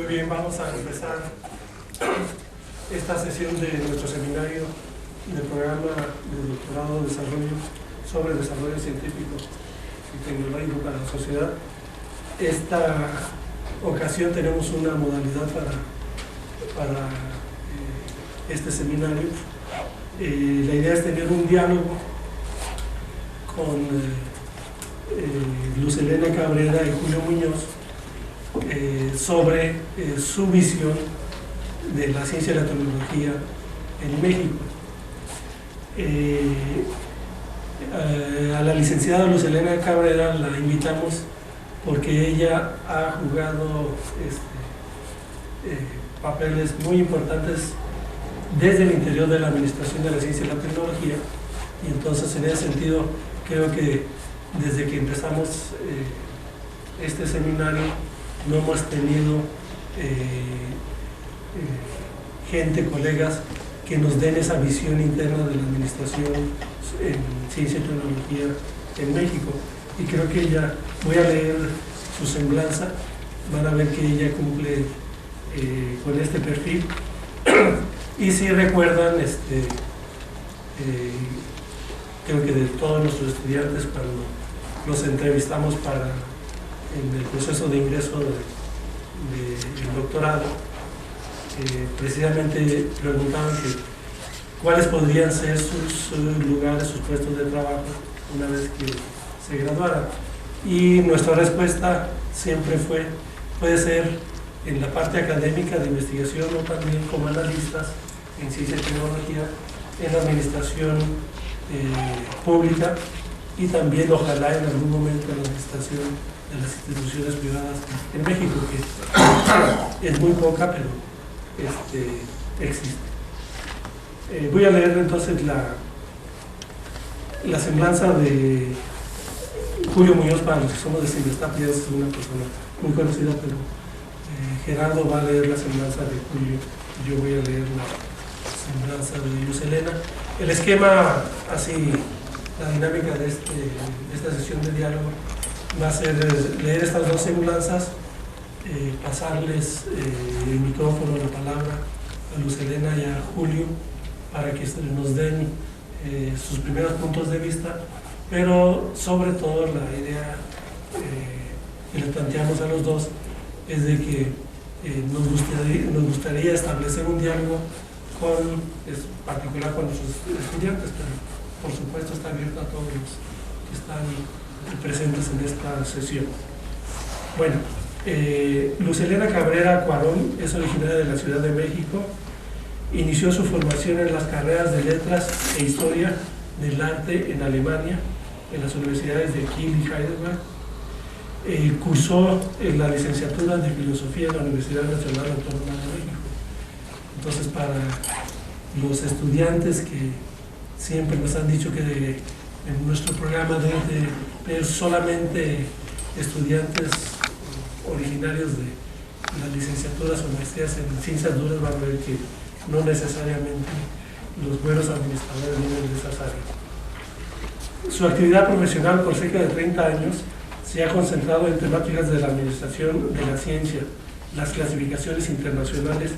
Muy bien, vamos a empezar esta sesión de nuestro seminario del programa de doctorado de desarrollo sobre desarrollo científico y tecnológico para la sociedad. Esta ocasión tenemos una modalidad para este seminario. La idea es tener un diálogo con Luz Helena Cabrera y Julio Muñoz sobre su visión de la ciencia y la tecnología en México. A la licenciada Luz Helena Cabrera la invitamos porque ella ha jugado papeles muy importantes desde el interior de la administración de la ciencia y la tecnología, y entonces en ese sentido creo que desde que empezamos este seminario no hemos tenido gente, colegas, que nos den esa visión interna de la administración en ciencia y tecnología en México. Y creo que ella, voy a leer su semblanza, van a ver que ella cumple con este perfil. Y si recuerdan, creo que de todos nuestros estudiantes, cuando los entrevistamos en el proceso de ingreso del doctorado, precisamente preguntaban cuáles podrían ser sus lugares, sus puestos de trabajo una vez que se graduaran. Y nuestra respuesta siempre puede ser en la parte académica de investigación o también como analistas en ciencia y tecnología, en la administración pública, y también ojalá en algún momento en la administración de las instituciones privadas en México, que es muy poca, pero existe. Voy a leer entonces la semblanza de Julio Muñoz. Para los que somos de Silvestre, es una persona muy conocida, pero Gerardo va a leer la semblanza de Julio y yo voy a leer la semblanza de Luz Helena. El esquema, así, la dinámica de esta sesión de diálogo va a ser leer estas dos semblanzas, pasarles el micrófono, la palabra a Luz Helena y a Julio para que nos den sus primeros puntos de vista, pero sobre todo la idea que le planteamos a los dos es de que nos gustaría establecer un diálogo particular con nuestros estudiantes, pero por supuesto está abierto a todos los que están presentes en esta sesión. Bueno, Luz Helena Cabrera Cuarón es originaria de la Ciudad de México. Inició su formación en las carreras de Letras e Historia del Arte en Alemania, en las universidades de Kiel y Heidelberg. Cursó la licenciatura de Filosofía en la Universidad Nacional Autónoma de México. Entonces, para los estudiantes que siempre nos han dicho que en nuestro programa deben de tener solamente estudiantes originarios de las licenciaturas o maestrías en ciencias duras, van a ver que no necesariamente los buenos administradores vienen de esas áreas. Su actividad profesional por cerca de 30 años se ha concentrado en temáticas de la administración de la ciencia, las clasificaciones internacionales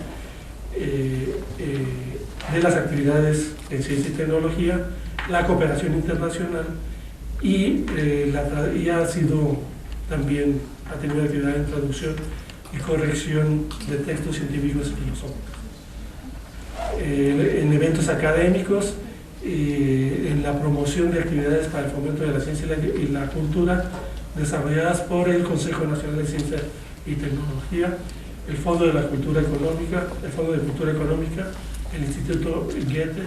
de las actividades en ciencia y tecnología, la cooperación internacional y ha sido también, ha tenido actividad en traducción y corrección de textos científicos y filosóficos. En eventos académicos, en la promoción de actividades para el fomento de la ciencia y la cultura desarrolladas por el Consejo Nacional de Ciencia y Tecnología, el Fondo de Cultura Económica, el Instituto Goethe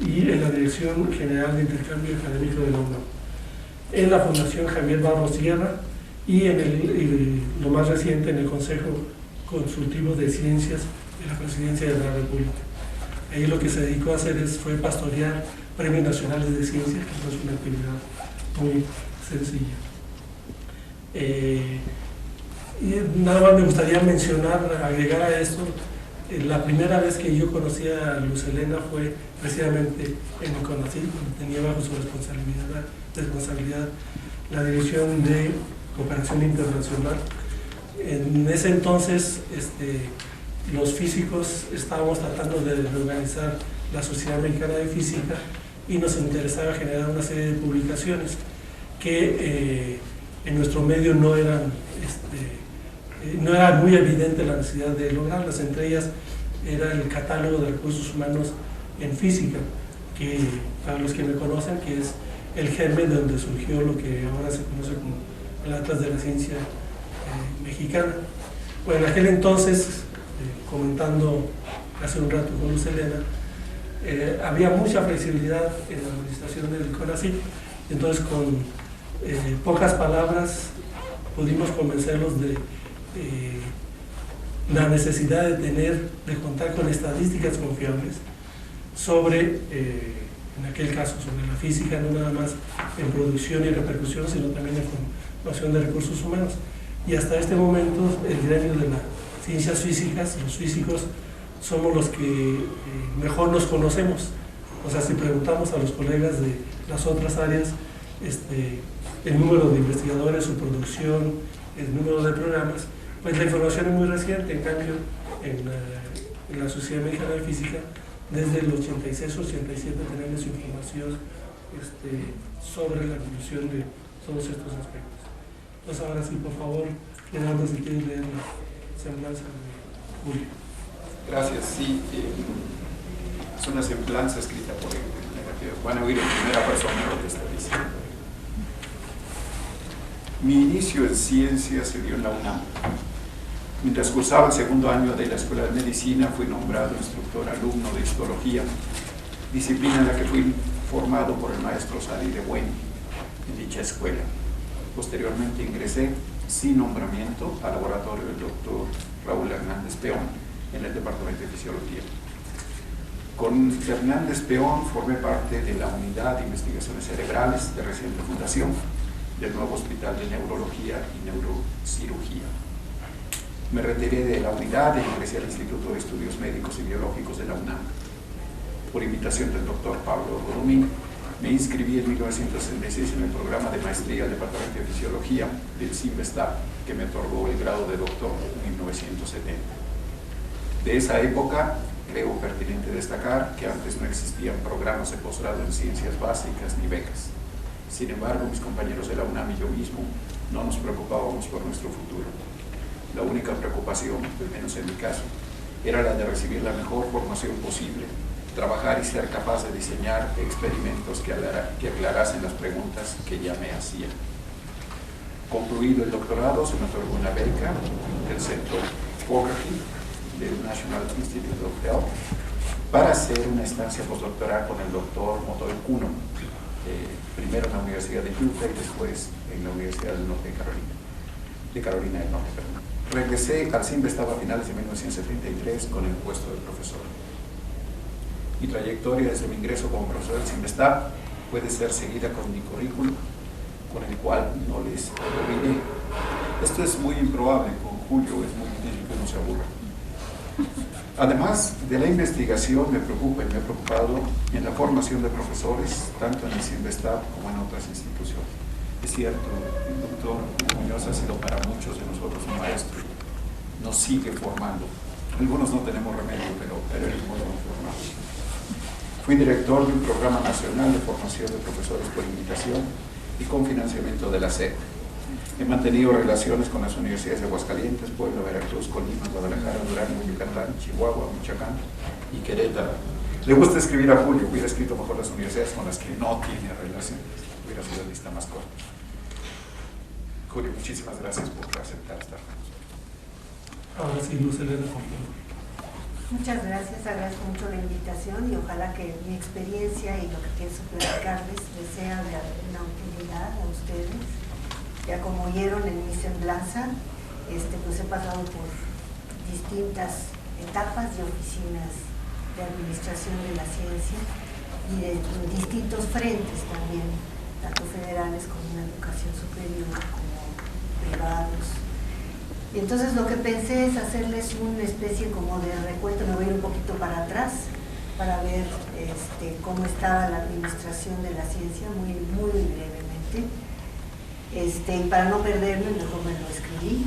y en la Dirección General de Intercambio Académico de la UNAM, en la Fundación Javier Barros Sierra y lo más reciente en el Consejo Consultivo de Ciencias de la Presidencia de la República. Ahí lo que se dedicó a hacer fue pastorear premios nacionales de ciencia, que no es una actividad muy sencilla. Y nada más me gustaría agregar a esto, la primera vez que yo conocí a Luz Helena fue precisamente en el CONACYT, cuando tenía bajo su responsabilidad la Dirección de Cooperación Internacional, En ese entonces los físicos estábamos tratando de reorganizar la Sociedad Mexicana de Física y nos interesaba generar una serie de publicaciones que en nuestro medio no era muy evidente la necesidad de lograrlas. Entre ellas era el catálogo de recursos humanos en física, que para los que me conocen, que es el germen de donde surgió lo que ahora se conoce como el Atlas de la Ciencia Mexicana. Bueno, en aquel entonces, comentando hace un rato con Luz Helena, había mucha flexibilidad en la administración del CONACYT, entonces con pocas palabras pudimos convencerlos de la necesidad de contar con estadísticas confiables sobre, en aquel caso, sobre la física, no nada más en producción y repercusión, sino también en formación de recursos humanos. Y hasta este momento el gremio de las ciencias físicas, los físicos, somos los que mejor nos conocemos. O sea, si preguntamos a los colegas de las otras áreas, el número de investigadores, su producción, el número de programas, pues la información es muy reciente. En cambio, en la Sociedad Mexicana de Física, desde el 86 o 87 tenemos información sobre la evolución de todos estos aspectos. Entonces ahora sí, por favor, Leonardo, si quieres leer la semblanza de Julio. Gracias, sí. Es una semblanza escrita por él, que van a oír en primera persona lo que está diciendo. Mi inicio en ciencia se dio en la UNAM. Mientras cursaba el segundo año de la Escuela de Medicina, fui nombrado instructor alumno de histología, disciplina en la que fui formado por el maestro Sadi de Buen en dicha escuela. Posteriormente ingresé, sin nombramiento, al laboratorio del doctor Raúl Hernández Peón en el Departamento de Fisiología. Con Hernández Peón formé parte de la Unidad de Investigaciones Cerebrales de reciente fundación del nuevo Hospital de Neurología y Neurocirugía. Me retiré de la unidad e ingresé al Instituto de Estudios Médicos y Biológicos de la UNAM. Por invitación del doctor Pablo Godomín, me inscribí en 1966 en el programa de maestría del Departamento de Fisiología del CIMBESTAB, que me otorgó el grado de doctor en 1970. De esa época, creo pertinente destacar que antes no existían programas de posgrado en ciencias básicas ni becas. Sin embargo, mis compañeros de la UNAM y yo mismo no nos preocupábamos por nuestro futuro. La única preocupación, al menos en mi caso, era la de recibir la mejor formación posible, trabajar y ser capaz de diseñar experimentos que aclarasen las preguntas que ya me hacía. Concluido el doctorado, se me otorgó una beca del Centro Fogarty del National Institute of Health para hacer una estancia postdoctoral con el doctor Motoy Kuno, primero en la Universidad de Utah y después en la Universidad del Norte de Carolina del Norte. Regresé al CIMBESTAB a finales de 1973 con el puesto de profesor. Mi trayectoria desde mi ingreso como profesor del CIMBESTAB puede ser seguida con mi currículum, con el cual no les olvidé. Esto es muy improbable, con Julio es muy difícil que no se aburra. Además de la investigación, me preocupa y me ha preocupado en la formación de profesores, tanto en el CIMBESTAB como en otras instituciones. Es cierto, el doctor Muñoz ha sido para muchos de nosotros un maestro, nos sigue formando. Algunos no tenemos remedio, pero él es muy buen formado. Fui director de un programa nacional de formación de profesores por invitación y con financiamiento de la SEP. He mantenido relaciones con las universidades de Aguascalientes, Puebla, Veracruz, Colima, Guadalajara, Durango, Yucatán, Chihuahua, Michoacán y Querétaro. Le gusta escribir a Julio, hubiera escrito mejor las universidades con las que no tiene relaciones, hubiera sido la lista más corta. Julio, muchísimas gracias por aceptar estar con nosotros. Ahora sí, Luz Helena, por favor. Muchas gracias, agradezco mucho la invitación y ojalá que mi experiencia y lo que pienso platicarles les sea de alguna utilidad a ustedes. Ya como oyeron en mi semblanza, pues he pasado por distintas etapas y oficinas de administración de la ciencia y de distintos frentes también, tanto federales como en la educación superior, como privados. Y entonces lo que pensé es hacerles una especie como de recuento, me voy a ir un poquito para atrás para ver cómo estaba la administración de la ciencia, muy brevemente. Y para no perderme, mejor me lo escribí.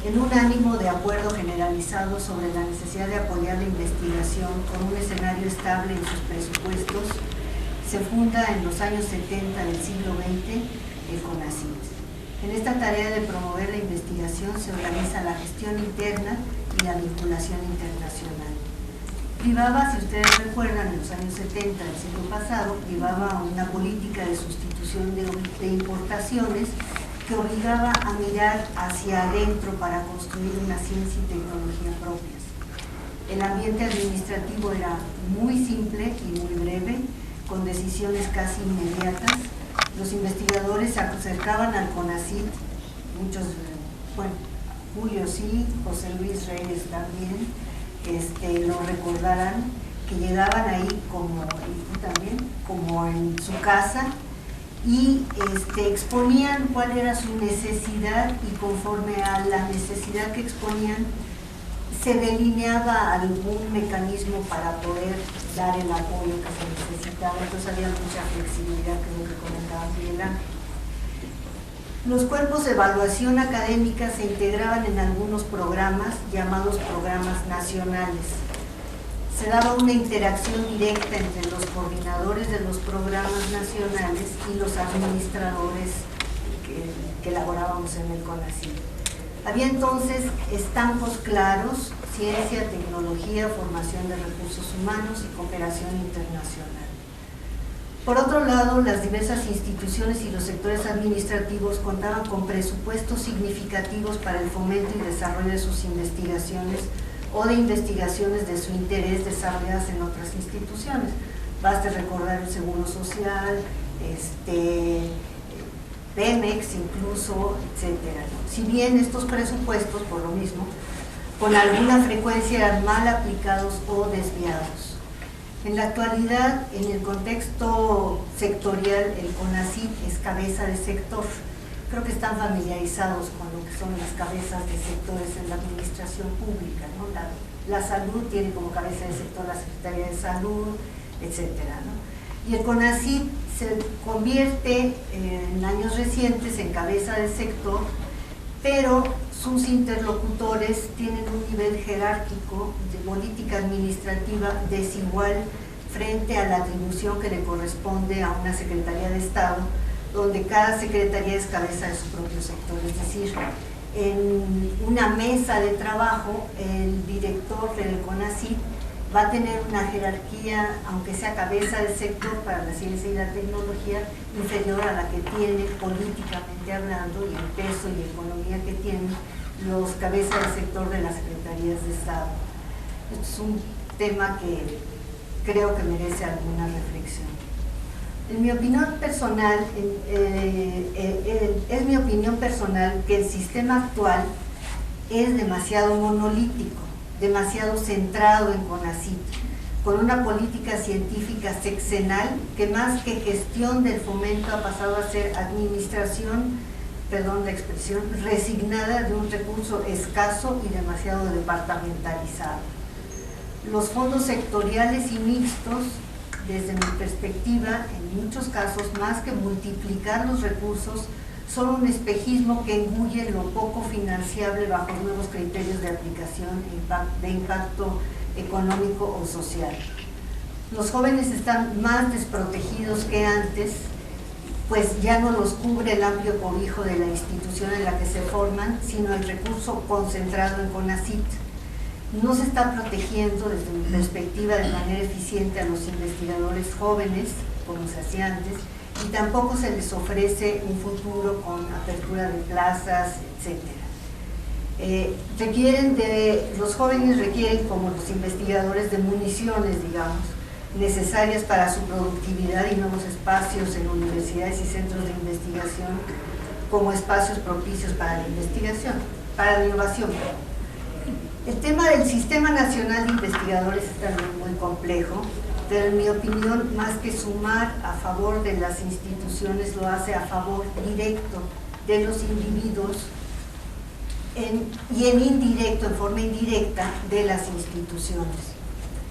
en un ánimo de acuerdo generalizado sobre la necesidad de apoyar la investigación con un escenario estable en sus presupuestos, se funda en los años 70 del siglo XX el CONACYT. En esta tarea de promover la investigación se organiza la gestión interna y la vinculación internacional. Privaba, si ustedes recuerdan, en los años 70 del siglo pasado, privaba una política de sustitución de importaciones que obligaba a mirar hacia adentro para construir una ciencia y tecnología propias. El ambiente administrativo era muy simple y muy breve, con decisiones casi inmediatas. Los investigadores se acercaban al CONACYT, muchos, bueno, Julio sí, José Luis Reyes también, lo recordarán, que llegaban ahí como, y tú también, como en su casa, y exponían cuál era su necesidad, y conforme a la necesidad que exponían se delineaba algún mecanismo para poder dar el apoyo que se necesitaba. Entonces había mucha flexibilidad, que es lo que comentaba Miguel Ángel. Los cuerpos de evaluación académica se integraban en algunos programas llamados programas nacionales. Se daba una interacción directa entre los coordinadores de los programas nacionales y los administradores que elaborábamos en el CONACYT. Había entonces estampos claros: ciencia, tecnología, formación de recursos humanos y cooperación internacional. Por otro lado, las diversas instituciones y los sectores administrativos contaban con presupuestos significativos para el fomento y desarrollo de sus investigaciones o de investigaciones de su interés desarrolladas en otras instituciones. Basta recordar el Seguro Social, Pemex incluso, etcétera, ¿no? Si bien estos presupuestos, por lo mismo, con alguna frecuencia eran mal aplicados o desviados. En la actualidad, en el contexto sectorial, el CONACYT es cabeza de sector. Creo que están familiarizados con lo que son las cabezas de sectores en la administración pública, ¿no? La salud tiene como cabeza de sector la Secretaría de Salud, etcétera, ¿no? Y el CONACYT se convierte en años recientes en cabeza de sector, pero sus interlocutores tienen un nivel jerárquico de política administrativa desigual frente a la atribución que le corresponde a una Secretaría de Estado, donde cada secretaría es cabeza de su propio sector. Es decir, en una mesa de trabajo, el director del CONACYT va a tener una jerarquía, aunque sea cabeza de sector para la ciencia y la tecnología, inferior a la que tiene, políticamente hablando, y el peso y economía que tienen los cabezas de sector de las secretarías de Estado. Esto es un tema que creo que merece alguna reflexión. En mi opinión personal, es mi opinión personal que el sistema actual es demasiado monolítico, demasiado centrado en CONACYT, con una política científica sexenal que más que gestión del fomento ha pasado a ser administración, perdón la expresión, resignada de un recurso escaso y demasiado departamentalizado. Los fondos sectoriales y mixtos, desde mi perspectiva, en muchos casos, más que multiplicar los recursos, son un espejismo que engulle lo poco financiable bajo nuevos criterios de aplicación de impacto económico o social. Los jóvenes están más desprotegidos que antes, pues ya no los cubre el amplio cobijo de la institución en la que se forman, sino el recurso concentrado en CONACYT. No se está protegiendo, desde mi perspectiva, de manera eficiente a los investigadores jóvenes, como se hacía antes, y tampoco se les ofrece un futuro con apertura de plazas, etc. Los jóvenes requieren, como los investigadores, de municiones, digamos, necesarias para su productividad y nuevos espacios en universidades y centros de investigación como espacios propicios para la investigación, para la innovación. El tema del Sistema Nacional de Investigadores es también muy complejo, pero en mi opinión, más que sumar a favor de las instituciones, lo hace a favor directo de los individuos y en forma indirecta, de las instituciones.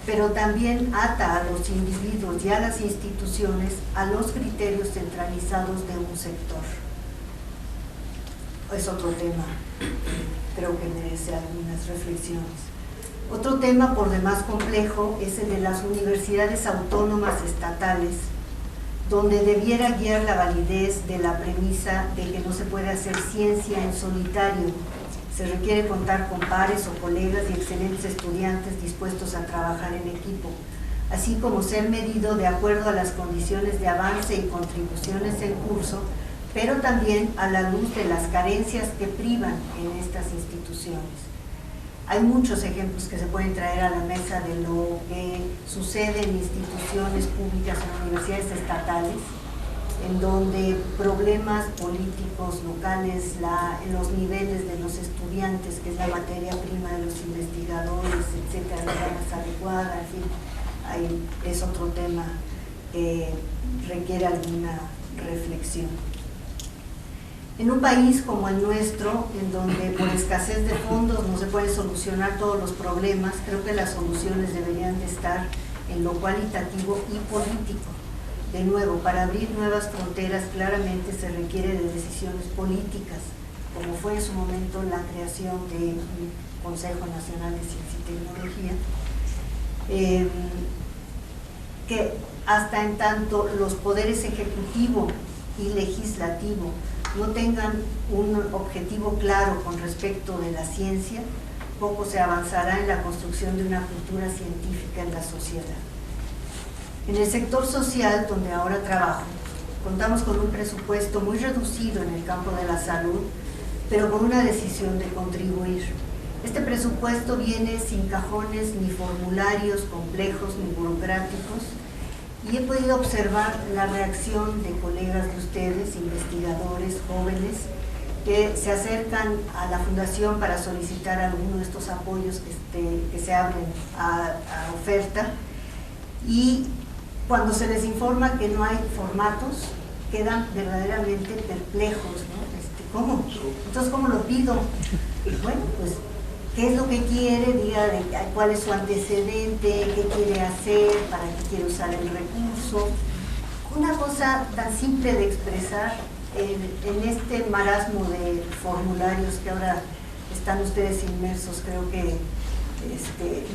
Pero también ata a los individuos y a las instituciones a los criterios centralizados de un sector. Es otro tema creo que merece algunas reflexiones. Otro tema por demás complejo es el de las universidades autónomas estatales, donde debiera guiar la validez de la premisa de que no se puede hacer ciencia en solitario. Se requiere contar con pares o colegas y excelentes estudiantes dispuestos a trabajar en equipo, así como ser medido de acuerdo a las condiciones de avance y contribuciones en curso, pero también a la luz de las carencias que privan en estas instituciones. Hay muchos ejemplos que se pueden traer a la mesa de lo que sucede en instituciones públicas, en universidades estatales, en donde problemas políticos locales, los niveles de los estudiantes, que es la materia prima de los investigadores, etcétera, no es más adecuada, en fin, es otro tema que requiere alguna reflexión. En un país como el nuestro, en donde por escasez de fondos no se pueden solucionar todos los problemas, creo que las soluciones deberían de estar en lo cualitativo y político. De nuevo, para abrir nuevas fronteras claramente se requiere de decisiones políticas, como fue en su momento la creación del Consejo Nacional de Ciencia y Tecnología, que hasta en tanto los poderes ejecutivo y legislativo no tengan un objetivo claro con respecto de la ciencia, poco se avanzará en la construcción de una cultura científica en la sociedad. En el sector social, donde ahora trabajo, contamos con un presupuesto muy reducido en el campo de la salud, pero con una decisión de contribuir. Este presupuesto viene sin cajones ni formularios complejos ni burocráticos, y he podido observar la reacción de colegas de ustedes, investigadores jóvenes, que se acercan a la Fundación para solicitar alguno de estos apoyos que se abren a oferta, y cuando se les informa que no hay formatos, quedan verdaderamente perplejos, ¿no? ¿Cómo? Entonces, ¿cómo lo pido? Bueno, pues, ¿qué es lo que quiere? Diga cuál es su antecedente, qué quiere hacer, para qué quiere usar el recurso. Una cosa tan simple de expresar en este marasmo de formularios que ahora están ustedes inmersos, creo que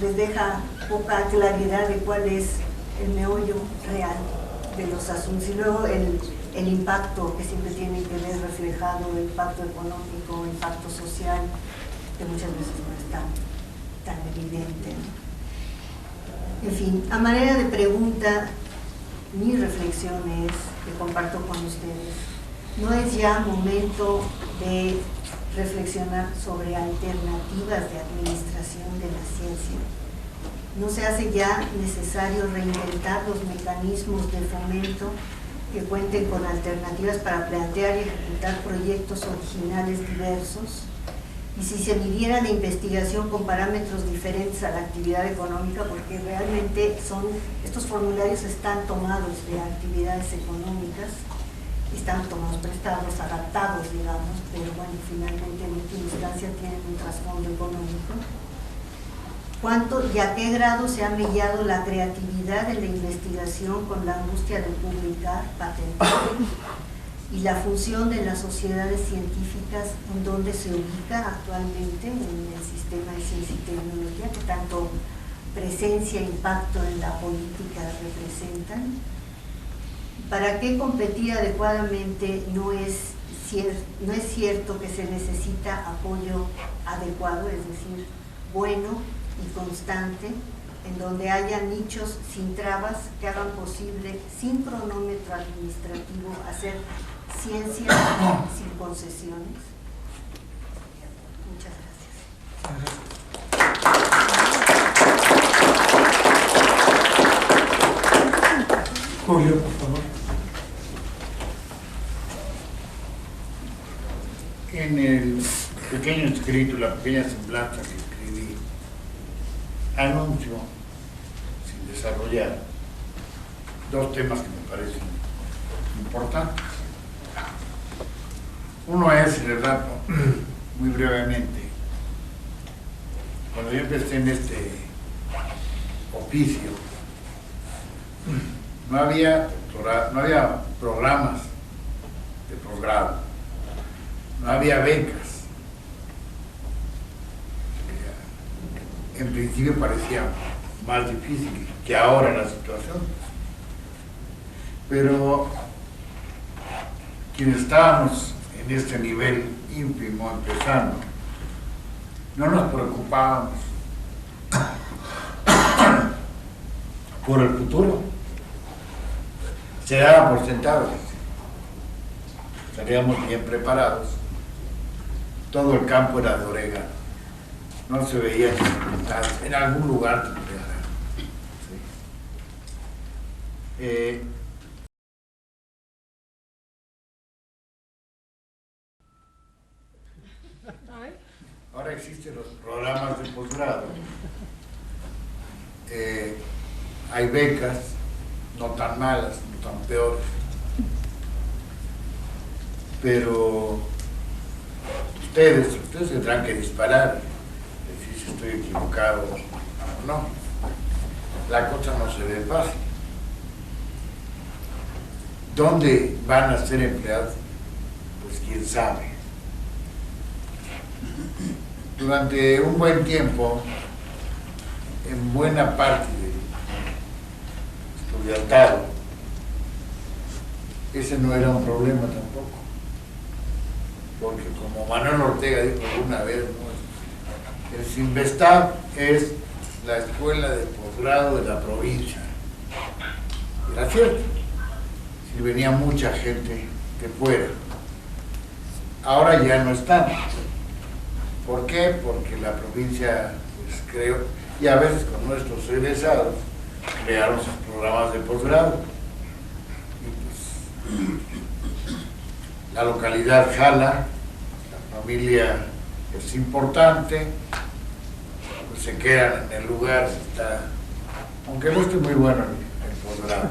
les deja poca claridad de cuál es el meollo real de los asuntos. Y luego el impacto que siempre tiene que ver reflejado, el impacto económico, el impacto social, que muchas veces no es tan evidente, ¿no? En fin, a manera de pregunta, mi reflexión es, que comparto con ustedes, no es ya momento de reflexionar sobre alternativas de administración de la ciencia. No se hace ya necesario reinventar los mecanismos de fomento que cuenten con alternativas para plantear y ejecutar proyectos originales diversos. Y si se midiera la investigación con parámetros diferentes a la actividad económica, porque realmente estos formularios están tomados de actividades económicas, están tomados prestados, adaptados, digamos, pero bueno, finalmente en última instancia tienen un trasfondo económico. ¿Cuánto y a qué grado se ha mellado la creatividad de la investigación con la angustia de publicar, patentar? Y la función de las sociedades científicas, en donde se ubica actualmente en el sistema de ciencia y tecnología, que tanto presencia e impacto en la política representan. ¿Para qué competir adecuadamente? No es cierto que se necesita apoyo adecuado, es decir, bueno y constante, en donde haya nichos sin trabas que hagan posible, sin cronómetro administrativo, hacer ciencia sin concesiones. Muchas gracias. Julio, por favor. En el pequeño escrito, la pequeña semblanza que escribí, anuncio, sin desarrollar, dos temas que me parecen importantes. Uno es, y relato muy brevemente, cuando yo empecé en este oficio, no había programas de posgrado, no había becas, en principio parecía más difícil que ahora la situación. Pero quienes estábamos en este nivel ínfimo empezando, no nos preocupábamos por el futuro. Se daba por sentado, estaríamos bien preparados. Todo el campo era de orégano, no se veía que en algún lugar de orégano. Sí. Ahora existen los programas de posgrado, hay becas, no tan malas, no tan peores, pero ustedes tendrán que disparar, decir si estoy equivocado o no. La cosa no se ve fácil. ¿Dónde van a ser empleados? Pues quién sabe. Durante un buen tiempo, en buena parte del estudiantado, ese no era un problema tampoco, porque como Manuel Ortega dijo alguna vez, ¿no? El Sinvestab es la escuela de posgrado de la provincia. Era cierto, si venía mucha gente de fuera. Ahora ya no están. ¿Por qué? Porque la provincia, pues creo, y a veces con nuestros egresados, crearon sus programas de posgrado. Y pues, la localidad jala, la familia es importante, pues se quedan en el lugar, aunque no esté muy bueno el posgrado.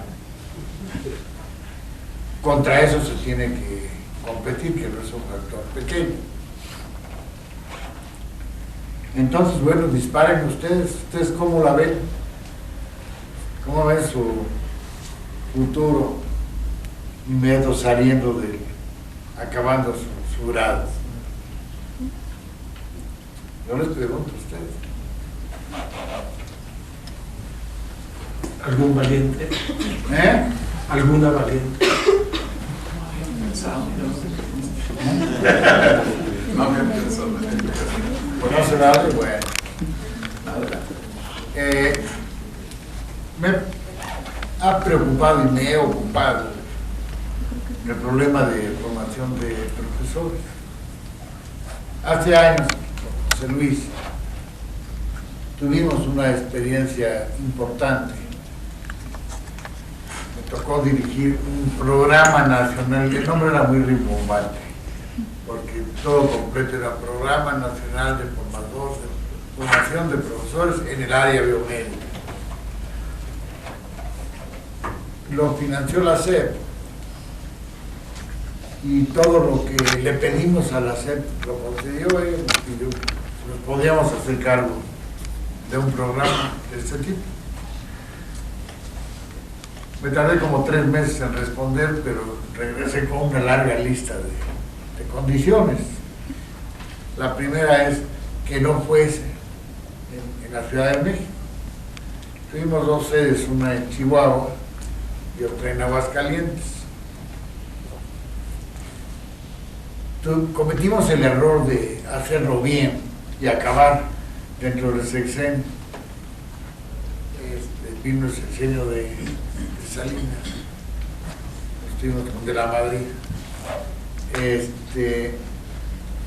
Contra eso se tiene que competir, que no es un factor pequeño. Entonces, bueno, disparen ustedes cómo la ven, cómo ven su futuro inmediato saliendo acabando su grado. Yo les pregunto a ustedes. ¿Algún valiente? ¿Alguna valiente? No me pensó. ¿Conoce nada? Bueno. Me ha preocupado y me he ocupado el problema de formación de profesores. Hace años, José Luis, tuvimos una experiencia importante. Me tocó dirigir un programa nacional, el nombre era muy rimbombante, porque todo completo era Programa Nacional de Formación de Profesores en el área biomédica. Lo financió la SEP y todo lo que le pedimos a la SEP lo concedió ella, nos pidió si nos podíamos hacer cargo de un programa de este tipo. Me tardé como 3 meses en responder, pero regresé con una larga lista de condiciones. La primera es que no fuese en la Ciudad de México. Tuvimos 2 sedes, una en Chihuahua y otra en Aguascalientes. Cometimos el error de hacerlo bien y acabar dentro del sexenio. Vino el sexenio de Salinas, estuvimos con De la Madrid.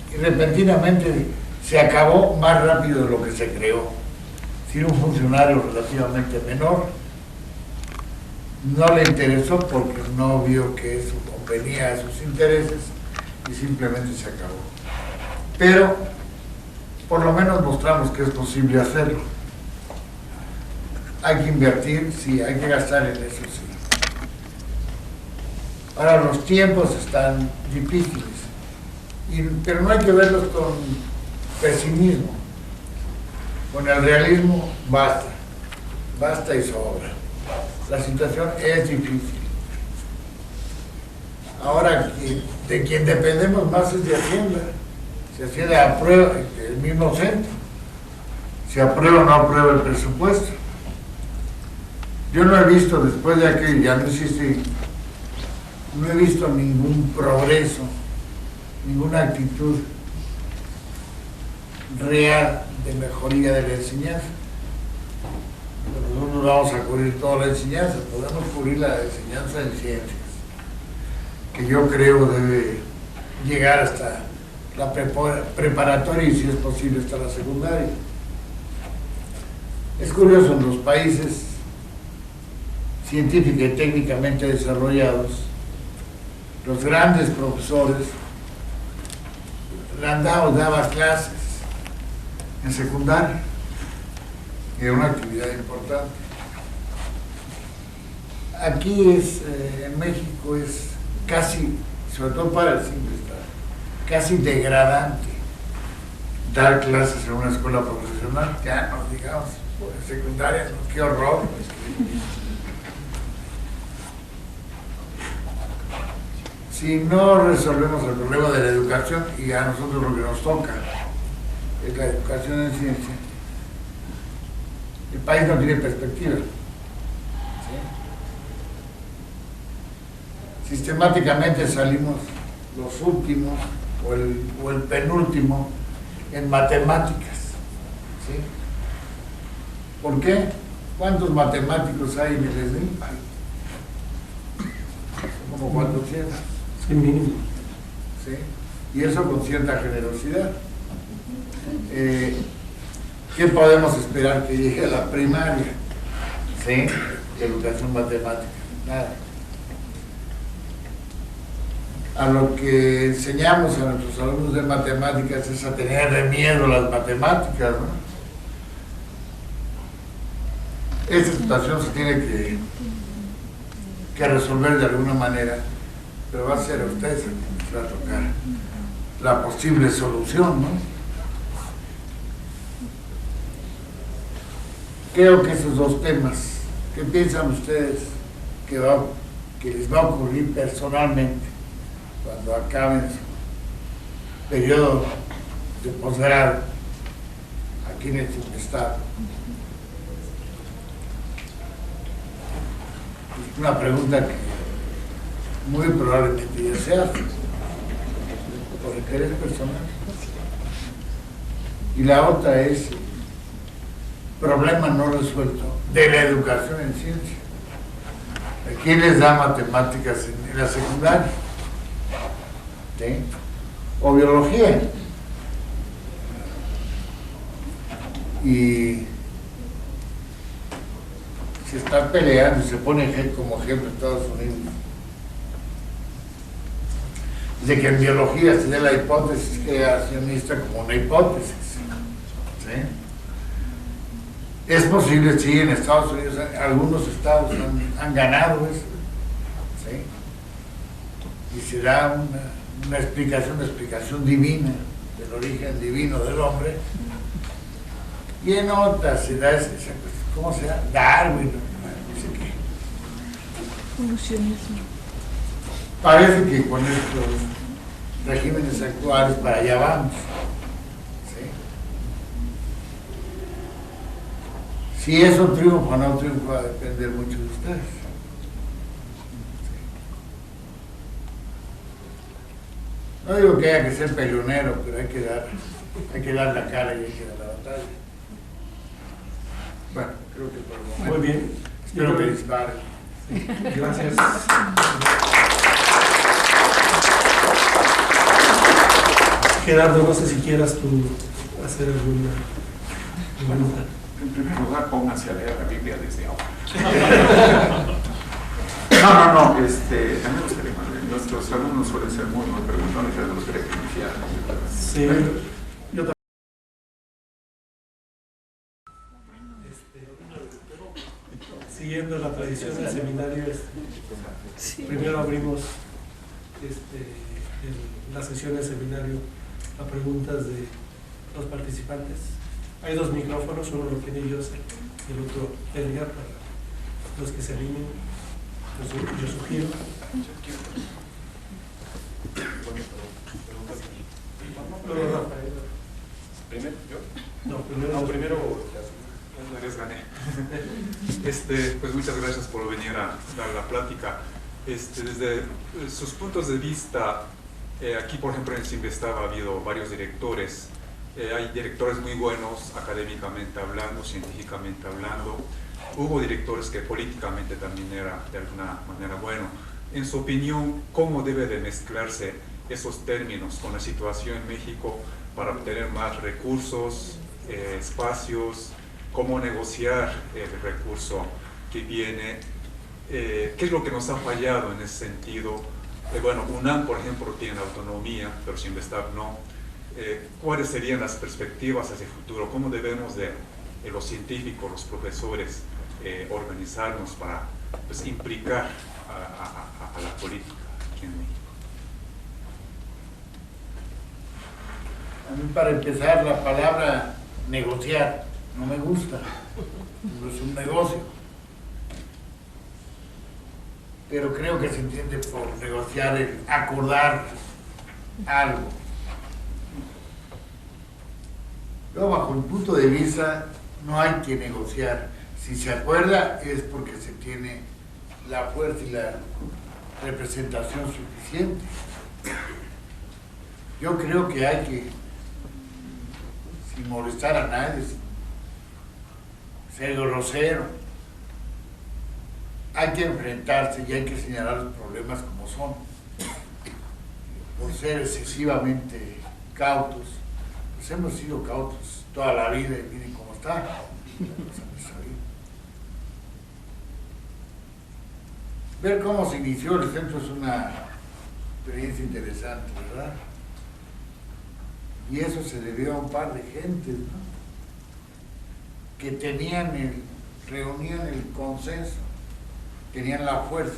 Y repentinamente se acabó más rápido de lo que se creó. Si era un funcionario relativamente menor, no le interesó porque no vio que eso convenía a sus intereses y simplemente se acabó. Pero por lo menos mostramos que es posible hacerlo. Hay que invertir, sí, hay que gastar en eso, sí. Ahora los tiempos están difíciles, pero no hay que verlos con pesimismo. Con el realismo basta y sobra. La situación es difícil. Ahora, de quien dependemos más es de Hacienda. Si Hacienda aprueba el mismo centro, se aprueba o no aprueba el presupuesto. Yo no he visto, después de que ya no existe, no he visto ningún progreso, ninguna actitud real de mejoría de la enseñanza. Pero no nos vamos a cubrir toda la enseñanza, podemos cubrir la enseñanza en ciencias, que yo creo debe llegar hasta la preparatoria y, si es posible, hasta la secundaria. Es curioso, en los países científica y técnicamente desarrollados, los grandes profesores daban clases en secundaria, era una actividad importante. Aquí en México es casi, sobre todo para el simple estado, casi degradante dar clases en una escuela profesional, ya no digamos, en secundaria, no, qué horror. Si no resolvemos el problema de la educación, y a nosotros lo que nos toca es la educación en ciencia, el país no tiene perspectiva. ¿Sí? Sistemáticamente salimos los últimos o el penúltimo en matemáticas. ¿Sí? ¿Por qué? ¿Cuántos matemáticos hay en el SNI? Como 400. Sí, mínimo. ¿Sí? Y eso con cierta generosidad. ¿Qué podemos esperar que llegue a la primaria? ¿Sí? Educación matemática. Nada. A lo que enseñamos a nuestros alumnos de matemáticas es a tener miedo a las matemáticas, ¿no? Esta situación se tiene que resolver de alguna manera, pero va a ser a ustedes a quienes va a tocar la posible solución, ¿no? Creo que esos dos temas, ¿qué piensan ustedes que les va a ocurrir personalmente cuando acaben su periodo de posgrado aquí en el estado? Una pregunta que muy probablemente ya se hace por interés personal. Y la otra es problema no resuelto de la educación en ciencia. ¿A quién les da matemáticas en la secundaria? ¿Sí? O biología. Y se está peleando y se pone como ejemplo Estados Unidos de que en biología se dé la hipótesis creacionista como una hipótesis. ¿Sí? Es posible, sí, en Estados Unidos, algunos estados han ganado eso. ¿Sí? Y se da una explicación divina del origen divino del hombre. Y en otras se da esa cuestión, ¿cómo se da? Darwin, no sé qué. Evolucionismo. Parece que con estos regímenes actuales para allá vamos. ¿Sí? Si eso triunfa o no triunfa va a depender mucho de ustedes. ¿Sí? No digo que haya que ser peleonero, pero hay que dar la cara y hay que dar la batalla. Bueno, creo que por el momento. Muy bien. Espero que disparen. Gracias. Gerardo, no sé si quieras tú hacer alguna pregunta. En primer lugar, pónganse a leer la Biblia desde ahora. No. A mí me gustaría, nuestros alumnos suelen ser muy preguntones, yo los quería iniciar. Sí, yo también. Siguiendo la tradición del seminario, primero abrimos la sesión del seminario a preguntas de los participantes. Hay dos micrófonos, uno lo tiene José y el otro Edgar, para los que se animen. Yo sugiero. Luego Rafael. ¿Primero yo? No, primero. Primero Pues muchas gracias por venir a dar la plática. Desde sus puntos de vista, aquí por ejemplo en Cinvestav ha habido varios directores. Hay directores muy buenos académicamente hablando, científicamente hablando. Hubo directores que políticamente también era de alguna manera bueno. En su opinión, ¿cómo debe de mezclarse esos términos con la situación en México para obtener más recursos, espacios? ¿Cómo negociar el recurso que viene? ¿Qué es lo que nos ha fallado en ese sentido? Bueno, UNAM, por ejemplo, tiene autonomía, pero Cinvestav no. ¿Cuáles serían las perspectivas hacia el futuro? ¿Cómo debemos de los científicos, los profesores, organizarnos para pues, implicar a la política aquí en México? A mí, para empezar, la palabra negociar no me gusta, no es un negocio, pero creo que se entiende por negociar el acordar algo. Luego, bajo mi punto de vista, no hay que negociar. Si se acuerda es porque se tiene la fuerza y la representación suficiente. Yo creo que hay que, sin molestar a nadie, sin ser grosero, hay que enfrentarse y hay que señalar los problemas como son. Por ser excesivamente cautos, pues hemos sido cautos toda la vida y miren cómo está. Ver cómo se inició el centro es una experiencia interesante, ¿verdad? Y eso se debió a un par de gentes, ¿no? Que reunían el consenso, tenían la fuerza,